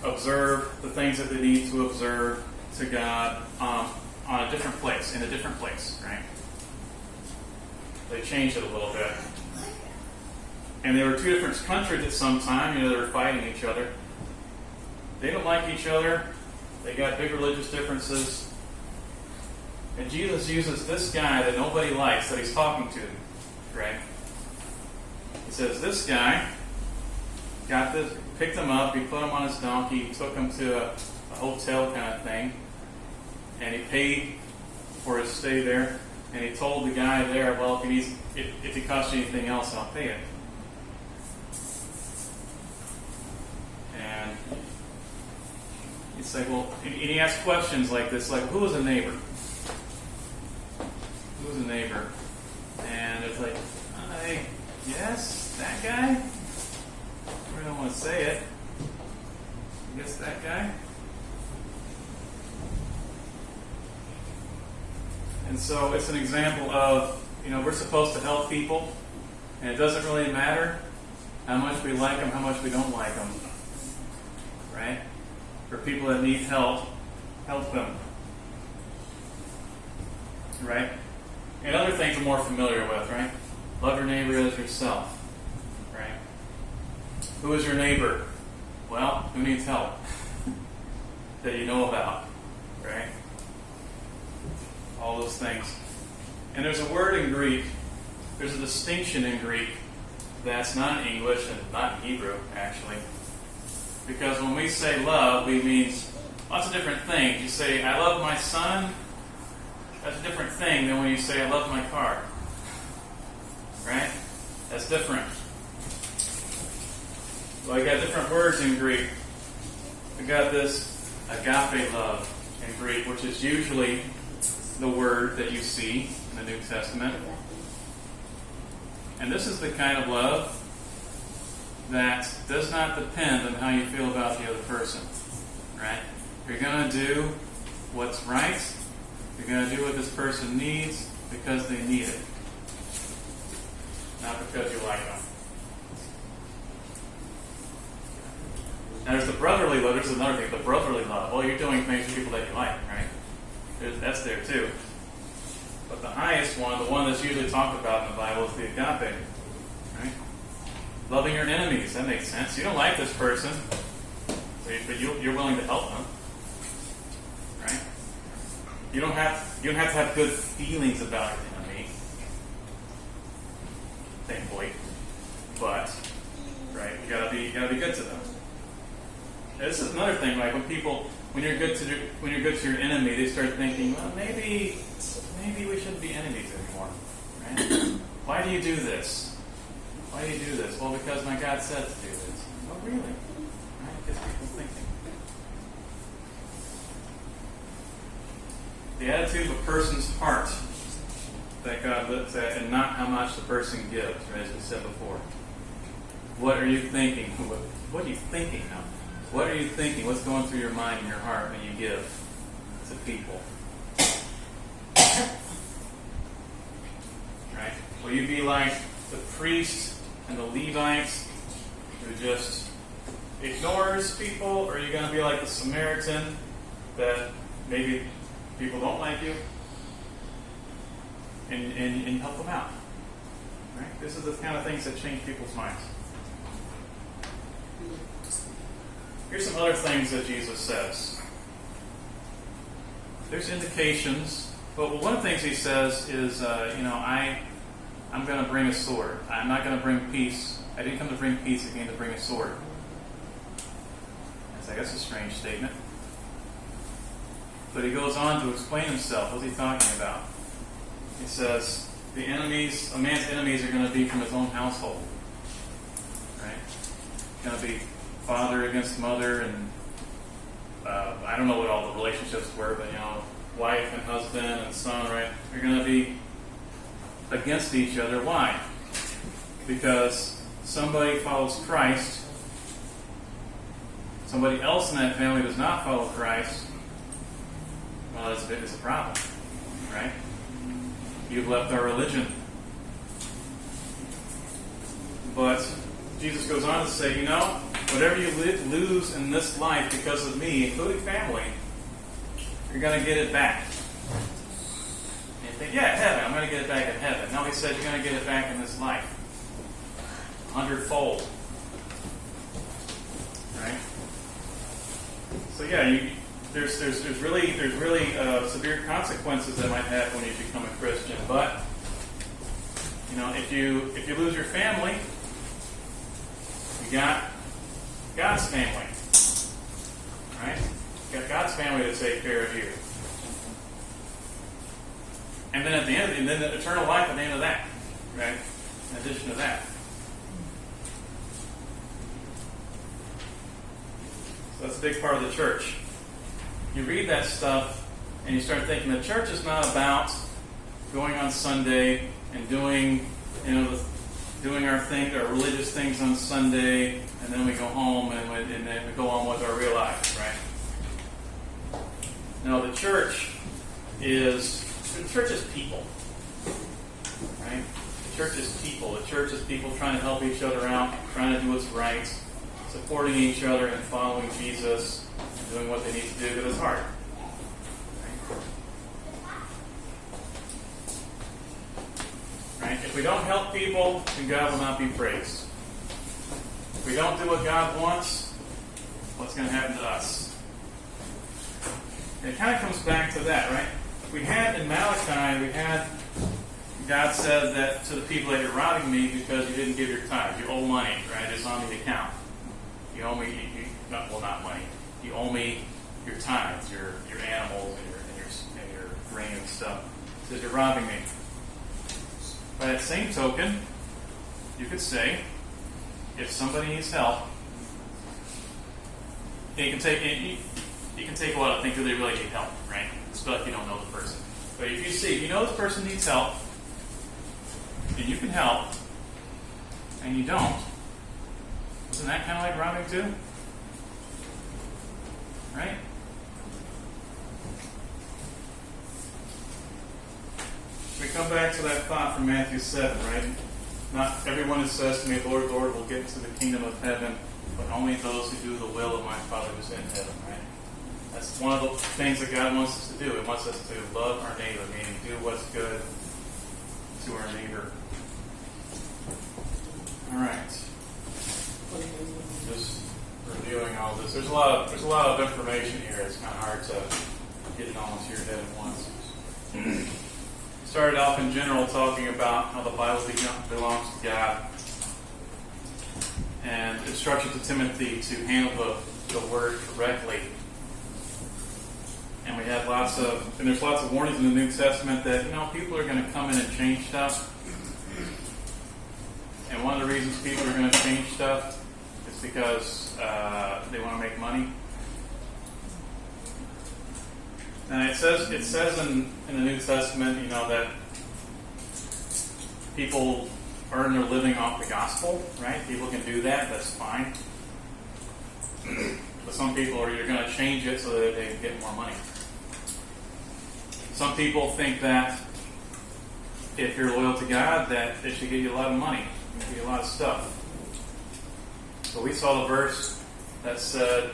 Speaker 1: observe the things that they need to observe to God on a different place, in a different place, right? They changed it a little bit. And they were two different countries at some time, they were fighting each other. They don't like each other. They got big religious differences. And Jesus uses this guy that nobody likes, that he's talking to, right? He says, this guy picked him up, he put him on his donkey, he took him to a hotel kind of thing, and he paid for his stay there, and he told the guy there, well, if it costs you anything else, I'll pay it. And he's like, well, and he asks questions like this, like, who was a neighbor? Who was a neighbor? And it's like, yes, that guy? I don't want to say it. I guess that guy? And so it's an example of, we're supposed to help people, and it doesn't really matter how much we like them, how much we don't like them. Right? For people that need help them. Right? And other things we're more familiar with, right? Love your neighbor as yourself. Right? Who is your neighbor? Well, who needs help? That you know about. Right? All those things. And there's a word in Greek, there's a distinction in Greek that's not in English and not in Hebrew, actually. Because when we say love, we mean lots of different things. You say, I love my son, that's a different thing than when you say, I love my car. Right? That's different. Well, I got different words in Greek. We got this agape love in Greek, which is usually the word that you see in the New Testament. And this is the kind of love that does not depend on how you feel about the other person. Right? You're going to do what's right. You're going to do what this person needs because they need it. Not because you like them. Now there's the brotherly love. There's another thing, the brotherly love. Well, you're doing things for people that you like, right? That's there too. But the highest one, the one that's usually talked about in the Bible, is the agape. Right? Loving your enemies. That makes sense. You don't like this person, but you're willing to help them. Right? You don't have to have good feelings about your enemy. Thankfully. But right, you gotta be good to them. Now, this is another thing, like when you're good to your enemy, they start thinking, well, maybe we shouldn't be enemies anymore. Right? Why do you do this? Why do you do this? Well, because my God said to do this. Oh, really? Right? Gets people thinking. The attitude of a person's heart that God looks at, and not how much the person gives, right, as we said before. What are you thinking? What are you thinking now? What are you thinking? What's going through your mind and your heart when you give to people? Right? Will you be like the priest and the Levites who just ignores people? Or are you going to be like the Samaritan that maybe people don't like you and help them out? Right? This is the kind of things that change people's minds. Here's some other things that Jesus says. There's indications. But one of the things he says is, I'm going to bring a sword. I'm not going to bring peace. I didn't come to bring peace. I came to bring a sword. That's a strange statement. But he goes on to explain himself. What's he talking about? He says, a man's enemies are going to be from his own household. Right? It's going to be father against mother, and I don't know what all the relationships were, but wife and husband and son, right? They're going to be against each other. Why? Because somebody follows Christ, somebody else in that family does not follow Christ. Well, it's a problem, right? You've left our religion. But Jesus goes on to say, whatever you lose in this life because of me, including family, you're going to get it back. And you think, heaven, I'm going to get it back in heaven. No, he says you're going to get it back in this life. 100-fold. Right? So there's really severe consequences that might happen when you become a Christian. But if you lose your family, you got God's family, right? You got God's family to take care of you, and then at the end, and then the eternal life at the end of that, right? In addition to that. So that's a big part of the church. You read that stuff and you start thinking the church is not about going on Sunday and doing our thing, our religious things on Sunday, and then we go home and then we go on with our real lives, right? No, the church is people, right? The church is people. The church is people trying to help each other out, trying to do what's right, supporting each other and following Jesus, and doing what they need to do because it's hard. Right? If we don't help people, then God will not be praised. If we don't do what God wants, what's going to happen to us? And it kind of comes back to that, right? We had in Malachi, God said that to the people that you're robbing me because you didn't give your tithe. You owe money, right? It's on the account. You owe me, not money. You owe me your tithes, your animals, and your grain and stuff. It says you're robbing me. By that same token, you could say, if somebody needs help, you can take a while to think, do they really need help, right? Especially if you don't know the person. But if you know this person needs help, and you can help, and you don't, isn't that kind of like robbing too? Right? We come back to that thought from Matthew 7, right? Not everyone who says to me, Lord, Lord, will get into the kingdom of heaven, but only those who do the will of my Father who's in heaven, right? That's one of the things that God wants us to do. He wants us to love our neighbor, meaning do what's good to our neighbor. All right. Just reviewing all this. There's a lot of information here. It's kind of hard to get it all into your head at once. Started off in general talking about how the Bible belongs to God, and instruction to Timothy to handle the word correctly. And there's lots of warnings in the New Testament that people are going to come in and change stuff. And one of the reasons people are going to change stuff is because they want to make money. And it says in the New Testament, that people earn their living off the gospel, right? People can do that. That's fine. But some people are going to change it so that they get more money. Some people think that if you're loyal to God, that it should give you a lot of money, give you a lot of stuff. So we saw the verse that said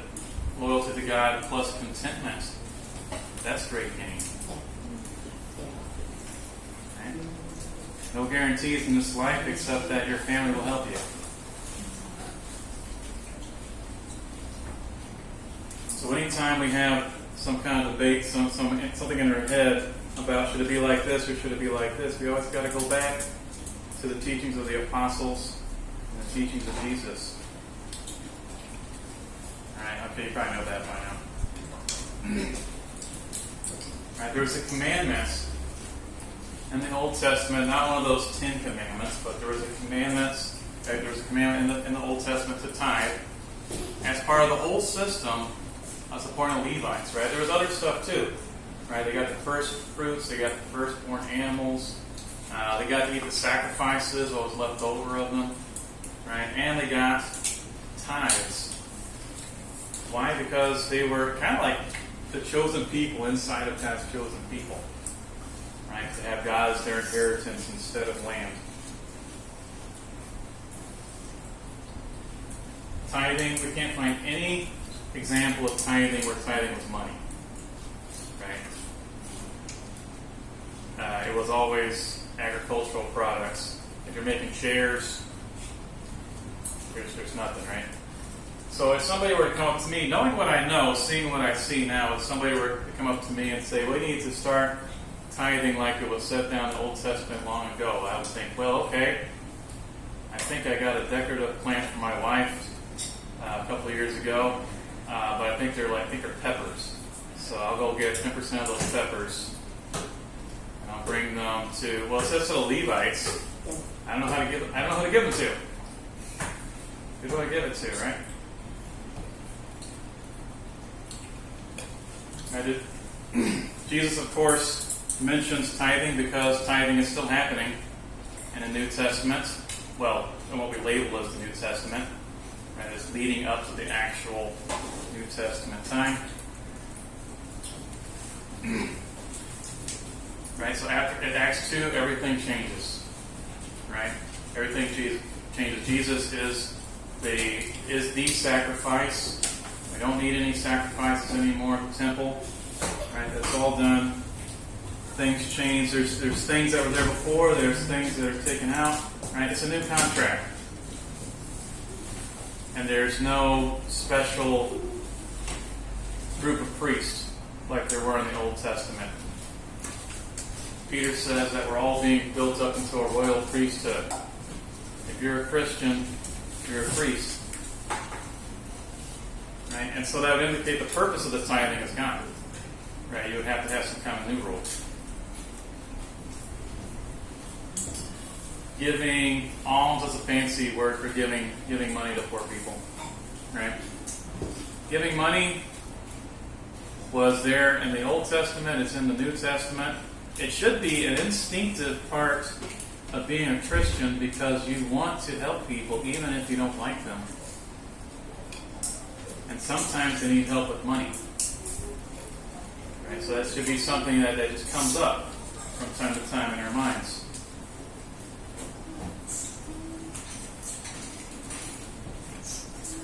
Speaker 1: loyalty to God plus contentment. That's great gain. Okay. No guarantees in this life except that your family will help you. So anytime we have some kind of debate, something in our head about should it be like this or should it be like this, we always got to go back to the teachings of the apostles and the teachings of Jesus. Alright, okay, you probably know that by now. Alright, there was a commandment in the Old Testament, not one of those 10 commandments, but there was a commandment in the Old Testament to tithe as part of the whole system of supporting the Levites, right? There was other stuff too, right? They got the first fruits, they got the firstborn animals, they got to eat the sacrifices, what was left over of them, right? And they got tithes. Why? Because they were kind of like the chosen people inside of God's chosen people, right? To have God as their inheritance instead of land. Tithing, we can't find any example of tithing where tithing was money, right? It was always agricultural products. If you're making chairs, there's nothing, right? So if somebody were to come up to me, knowing what I know, seeing what I see now, if somebody were to come up to me and say, well, you need to start tithing like it was set down in the Old Testament long ago, I would think, well, okay, I think I got a decorative plant for my wife a couple of years ago, but I think they're peppers. So I'll go get 10% of those peppers, and I'll bring them to. Well, it says to the Levites. I don't know how to give them to. Who do I give it to, right? Jesus, of course, mentions tithing because tithing is still happening in the New Testament. Well, in what we label as the New Testament. Right, it's leading up to the actual New Testament time. Right, so after in Acts 2, everything changes. Right? Everything changes. Jesus is the sacrifice. We don't need any sacrifices anymore at the temple. Right? That's all done. Things change. There's things that were there before, there's things that are taken out. Right? It's a new contract. And there's no special group of priests like there were in the Old Testament. Peter says that we're all being built up into a royal priesthood. If you're a Christian, you're a priest. Right? And so that would indicate the purpose of the tithing is gone. Right? You would have to have some kind of new rule. Giving alms is a fancy word for giving money to poor people, right? Giving money was there in the Old Testament. It's in the New Testament. It should be an instinctive part of being a Christian because you want to help people even if you don't like them. And sometimes they need help with money. Right? So that should be something that just comes up from time to time in our minds.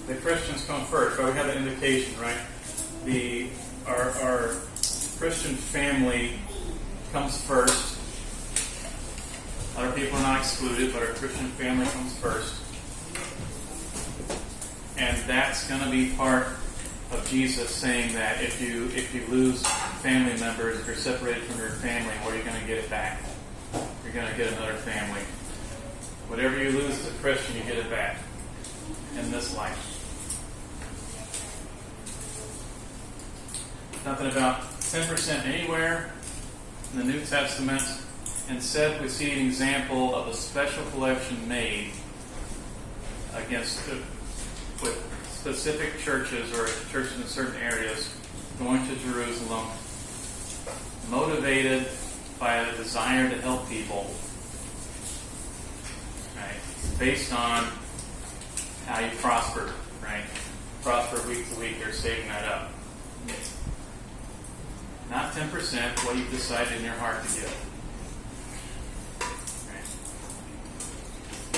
Speaker 1: The Christians come first, right? We have an indication, right? Our Christian family comes first. Other people are not excluded, but our Christian family comes first. And that's going to be part of Jesus saying that if you lose family members, if you're separated from your family, where are you going to get it back? You're going to get another family. Whatever you lose as a Christian, you get it back in this life. Nothing about 10% anywhere in the New Testament. Instead, we see an example of a special collection made with specific churches or churches in certain areas going to Jerusalem, motivated by a desire to help people, right? Based on how you prosper, right? Prosper week to week, they're saving that up. Not 10%, what you've decided in your heart to give. Right?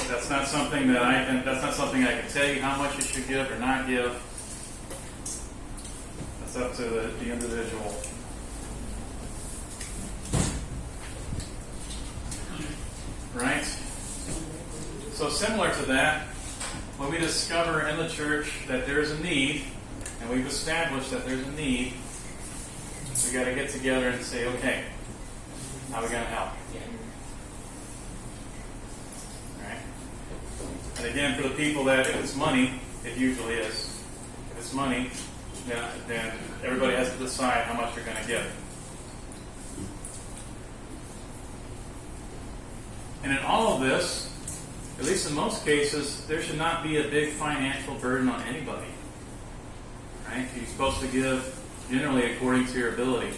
Speaker 1: That's not something I can tell you how much you should give or not give. That's up to the individual. Right? So similar to that, when we discover in the church that there is a need, and we've established that there's a need, we got to get together and say, okay, how are we going to help? All right? And again, for the people that if it's money, it usually is. If it's money, then everybody has to decide how much they're going to give. And in all of this, at least in most cases, there should not be a big financial burden on anybody. Right? You're supposed to give generally according to your ability.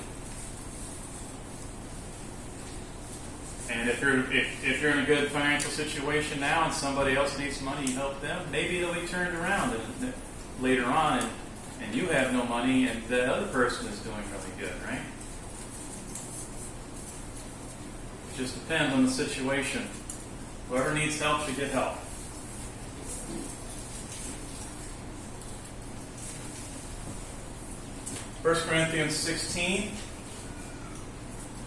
Speaker 1: And if you're in a good financial situation now and somebody else needs money, you help them, maybe it'll be turned around later on and you have no money and the other person is doing really good, right? It just depends on the situation. Whoever needs help should get help. First Corinthians 16,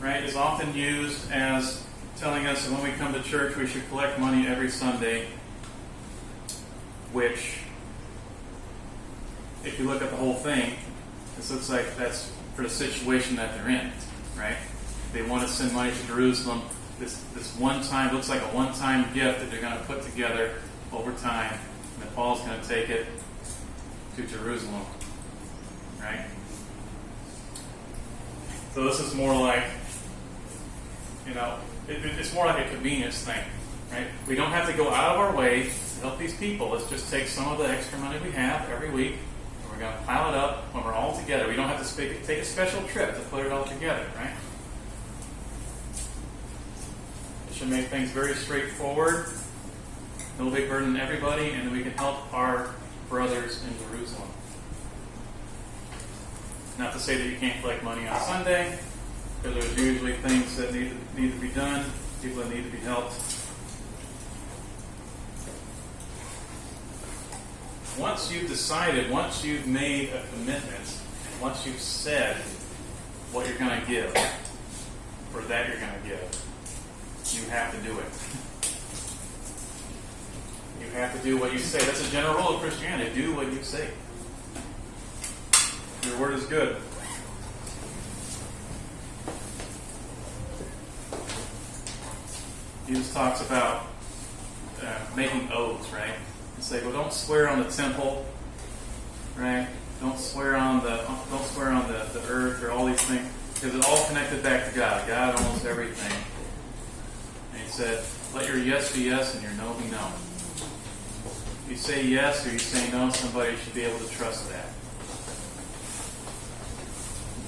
Speaker 1: right, is often used as telling us that when we come to church we should collect money every Sunday, which, if you look at the whole thing, this looks like that's for the situation that they're in, right? They want to send money to Jerusalem. This one time looks like a one-time gift that they're going to put together over time, and then Paul's going to take it to Jerusalem, right? So this is more like, it's more like a convenience thing, right? We don't have to go out of our way to help these people. Let's just take some of the extra money we have every week, and we're going to pile it up when we're all together. We don't have to take a special trip to put it all together, right? It should make things very straightforward, no big burden on everybody, and we can help our brothers in Jerusalem. Not to say that you can't collect money on Sunday, because there's usually things that need to be done, people that need to be helped. Once you've decided, once you've made a commitment, once you've said what you're going to give, or that you're going to give, you have to do it. You have to do what you say. That's a general rule of Christianity. Do what you say. Your word is good. Jesus talks about making oaths, right? It's like, well, don't swear on the temple, right? Don't swear on the earth or all these things, because it's all connected back to God. God owns everything. And he said, let your yes be yes and your no be no. If you say yes or you say no, somebody should be able to trust that.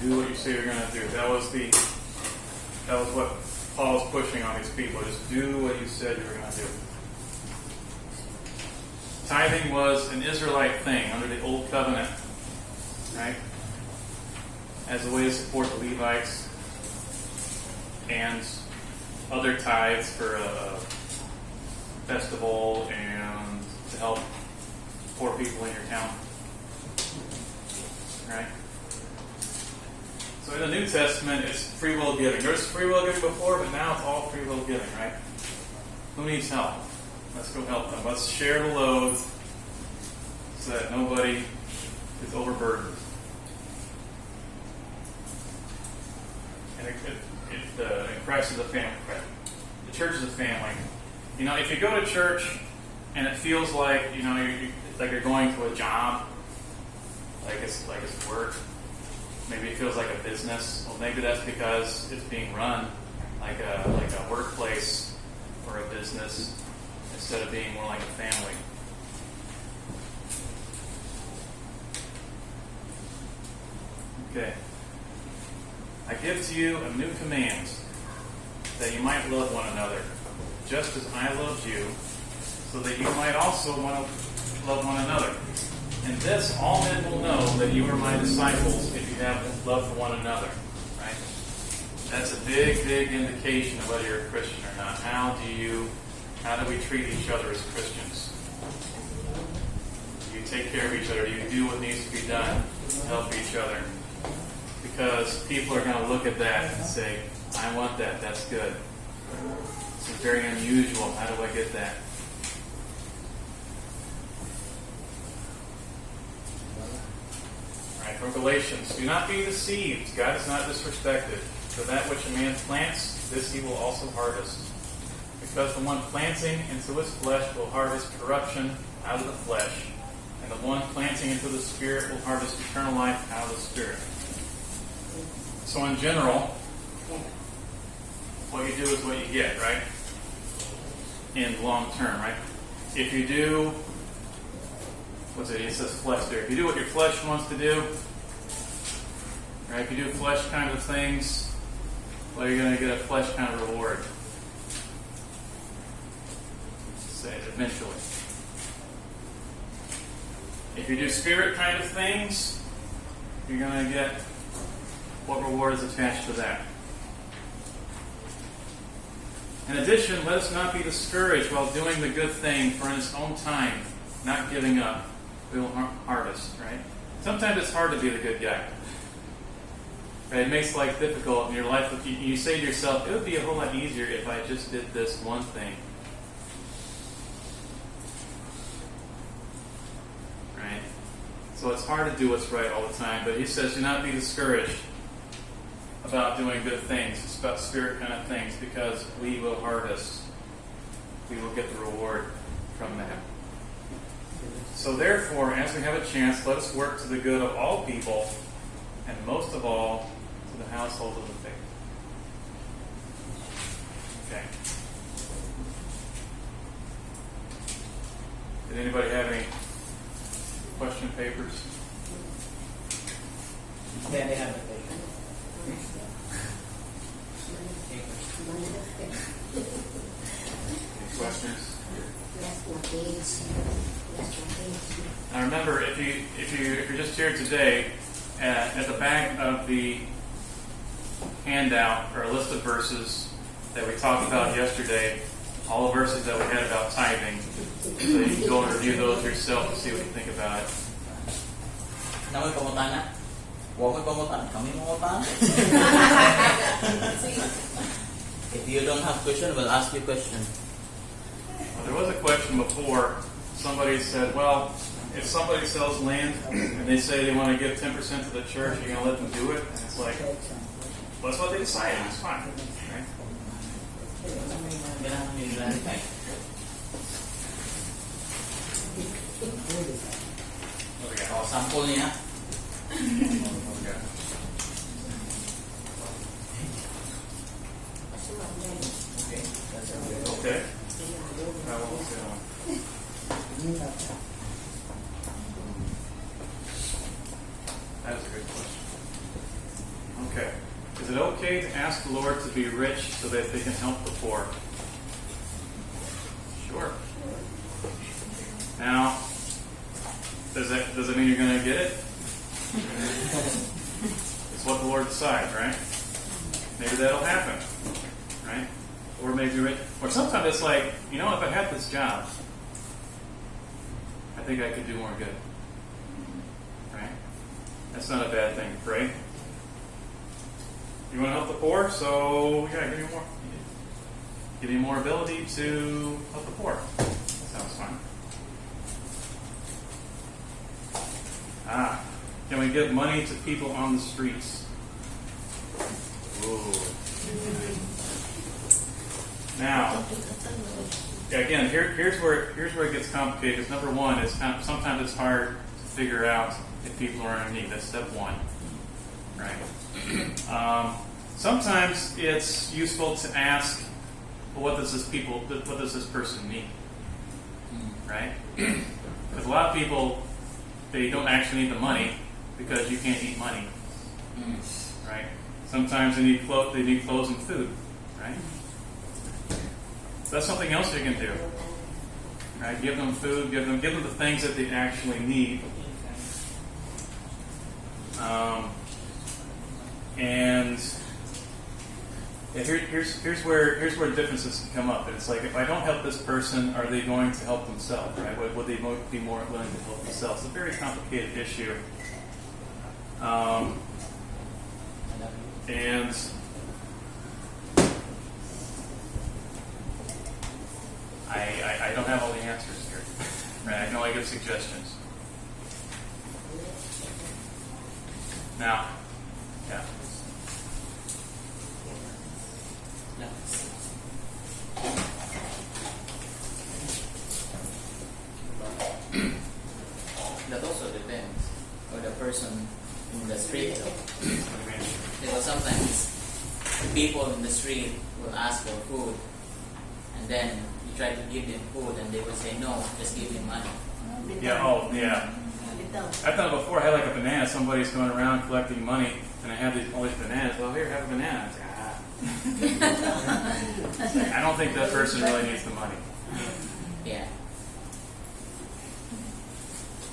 Speaker 1: Do what you say you're going to do. That was what Paul was pushing on these people. Just do what you said you were going to do. Tithing was an Israelite thing under the Old Covenant, right? As a way to support the Levites and other tithes for a festival and to help poor people in your town, right? So in the New Testament, it's free will giving. There was free will giving before, but now it's all free will giving, right? Who needs help? Let's go help them. Let's share the load so that nobody is overburdened. And Christ is a family. The church is a family. If you go to church and it feels like you're going to a job, like it's work. Maybe it feels like a business. Well, maybe that's because it's being run like a workplace or a business instead of being more like a family. Okay. I give to you a new command, that you might love one another, just as I loved you, so that you might also want to love one another. And this, all men will know that you are my disciples if you have love for one another. Right? That's a big, big indication of whether you're a Christian or not. How do we treat each other as Christians? Do you take care of each other? Do you do what needs to be done to help each other? Because people are going to look at that and say, I want that. That's good. It's very unusual. How do I get that? Galatians, do not be deceived. God is not disrespected. For that which a man plants, this he will also harvest. Because the one planting into his flesh will harvest corruption out of the flesh, and the one planting into the Spirit will harvest eternal life out of the Spirit. So in general, what you do is what you get, right? In long term, right? If you do, it says flesh there. If you do what your flesh wants to do, right? If you do flesh kind of things, well, you're going to get a flesh kind of reward. Say it eventually. If you do spirit kind of things, you're going to get what reward is attached to that. In addition, let us not be discouraged while doing the good thing, for in its own time, not giving up, we will harvest, right? Sometimes it's hard to be the good guy. Right? It makes life difficult in your life. You say to yourself, it would be a whole lot easier if I just did this one thing. Right? So it's hard to do what's right all the time, but he says, do not be discouraged about doing good things. It's about spirit kind of things, because we will harvest. We will get the reward from that. So therefore, as we have a chance, let us work to the good of all people, and most of all, to the household of the faith. Okay. Did anybody have any question papers?
Speaker 2: Yeah, they have it.
Speaker 1: Any questions? Now remember, if you're just here today, at the back of the handout are a list of verses that we talked about yesterday, all the verses that we had about tithing. So you can go and review those yourself and see what you think about it.
Speaker 2: Namoy pangutana. Huwag mo pangutana. Kami mangutana. If you don't have question, we'll ask you question.
Speaker 1: Well, there was a question before. Somebody said, well, if somebody sells land and they say they want to give 10% to the church, you're going to let them do it? And it's like, well, that's what they decided. It's fine. Right?
Speaker 2: Oh, sample niya.
Speaker 1: Okay. What was the other one? That is a good question. Okay. Is it okay to ask the Lord to be rich so that they can help the poor? Sure. Now, does it mean you're going to get it? It's what the Lord decides, right? Maybe that'll happen, right? Or maybe, or sometimes it's like, if I had this job, I think I could do more good, right? That's not a bad thing to pray. You want to help the poor, so give me more ability to help the poor. That sounds fine. Can we give money to people on the streets? Ooh. Now, again, here's where it gets complicated. Because number one is sometimes it's hard to figure out if people are in need. That's step one, right? Sometimes it's useful to ask, well, what does this person need, right? Because a lot of people, they don't actually need the money because you can't eat money, right? Sometimes they need clothes and food, right? So that's something else you can do, right? Give them food, give them the things that they actually need. And here's where differences can come up. And it's like, if I don't help this person, are they going to help themselves, right? Would they be more willing to help themselves? It's a very complicated issue. And I don't have all the answers here. Right? I know I give suggestions. Now, yeah.
Speaker 2: That also depends on the person in the street.
Speaker 1: What do you mean?
Speaker 2: Because sometimes people in the street will ask for food, and then you try to give them food, and they will say no, just give me money.
Speaker 1: Yeah, oh, yeah. I've done it before. I had like a banana. Somebody's going around collecting money, and I have all these bananas. Well, here, have a banana. It's like, I don't think that person really needs the money.
Speaker 2: Yeah.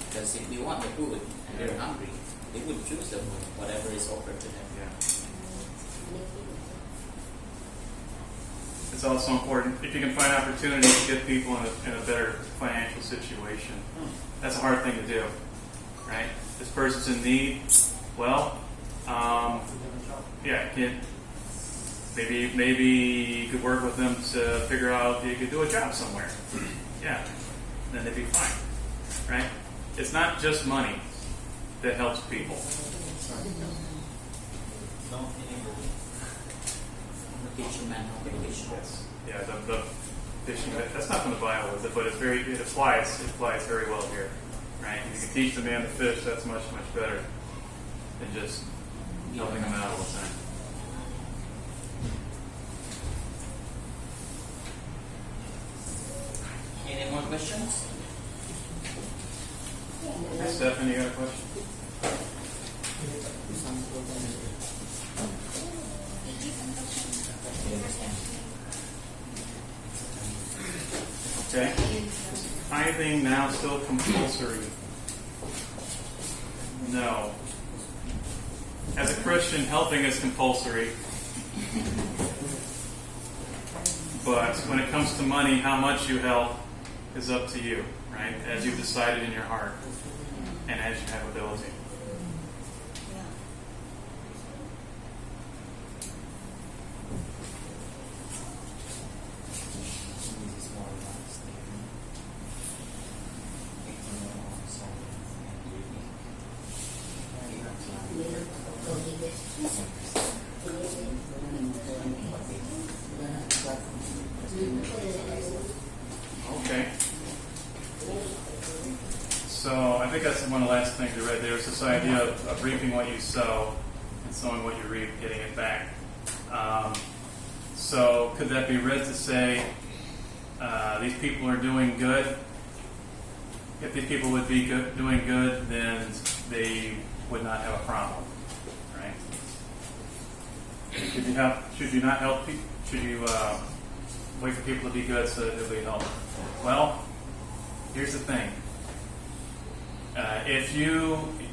Speaker 2: Because if they want the food and they're hungry, they would choose the food, whatever is offered to them.
Speaker 1: Yeah. It's also important if you can find opportunities to get people in a better financial situation. That's a hard thing to do, right? This person's in need. Well, yeah, maybe you could work with them to figure out if you could do a job somewhere. Yeah, then they'd be fine, right? It's not just money that helps people. Yes. Yeah, the fishing, that's not from the Bible, is it? But it applies very well here, right? If you can teach the man to fish, that's much, much better than just helping them out all the time.
Speaker 2: Any more questions?
Speaker 1: Hey, Stephanie, you got a question? Okay. Is tithing now still compulsory? No. As a Christian, helping is compulsory. But when it comes to money, how much you help is up to you, right? As you've decided in your heart and as you have ability. Okay. So I think that's one of the last things we read there. Is this idea of reaping what you sow and sowing what you reap, getting it back. So could that be read to say these people are doing good? If these people would be doing good, then they would not have a problem, right? Should you not help people? Should you wait for people to be good so that they'll be helped? Well, here's the thing.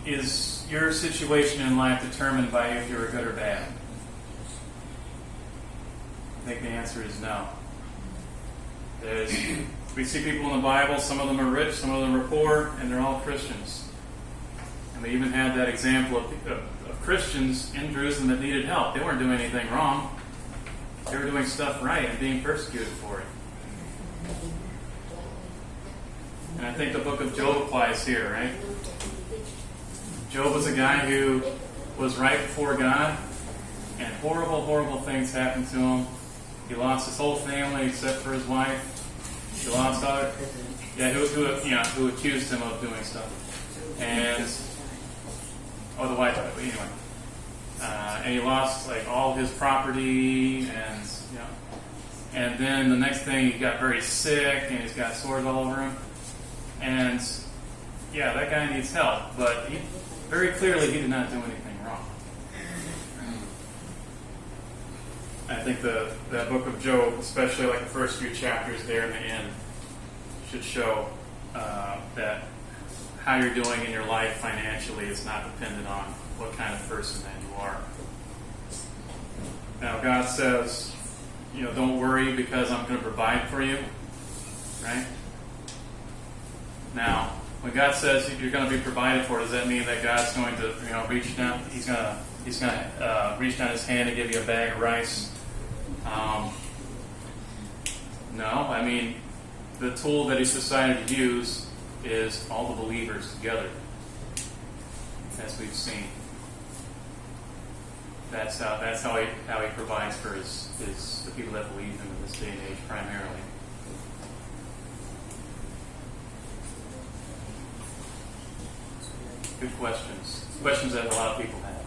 Speaker 1: Is your situation in life determined by if you're good or bad? I think the answer is no. We see people in the Bible, some of them are rich, some of them are poor, and they're all Christians. And we even had that example of Christians in Jerusalem that needed help. They weren't doing anything wrong. They were doing stuff right and being persecuted for it. And I think the book of Job applies here, right? Job was a guy who was right before God, and horrible, horrible things happened to him. He lost his whole family except for his wife. He lost other, who accused him of doing stuff. And the wife, anyway. And he lost like all his property, and then the next thing he got very sick, and he's got sores all over him. And yeah, that guy needs help, but very clearly he did not do anything wrong. I think that book of Job, especially like the first few chapters there in the end, should show that how you're doing in your life financially is not dependent on what kind of person that you are. Now God says, don't worry because I'm going to provide for you, right? Now, when God says you're going to be provided for, does that mean that God's going to, reach down? He's going to reach down His hand and give you a bag of rice? No. I mean, the tool that He's decided to use is all the believers together, as we've seen. That's how he provides for his the people that believe him in this day and age primarily. Good questions. Questions that a lot of people have.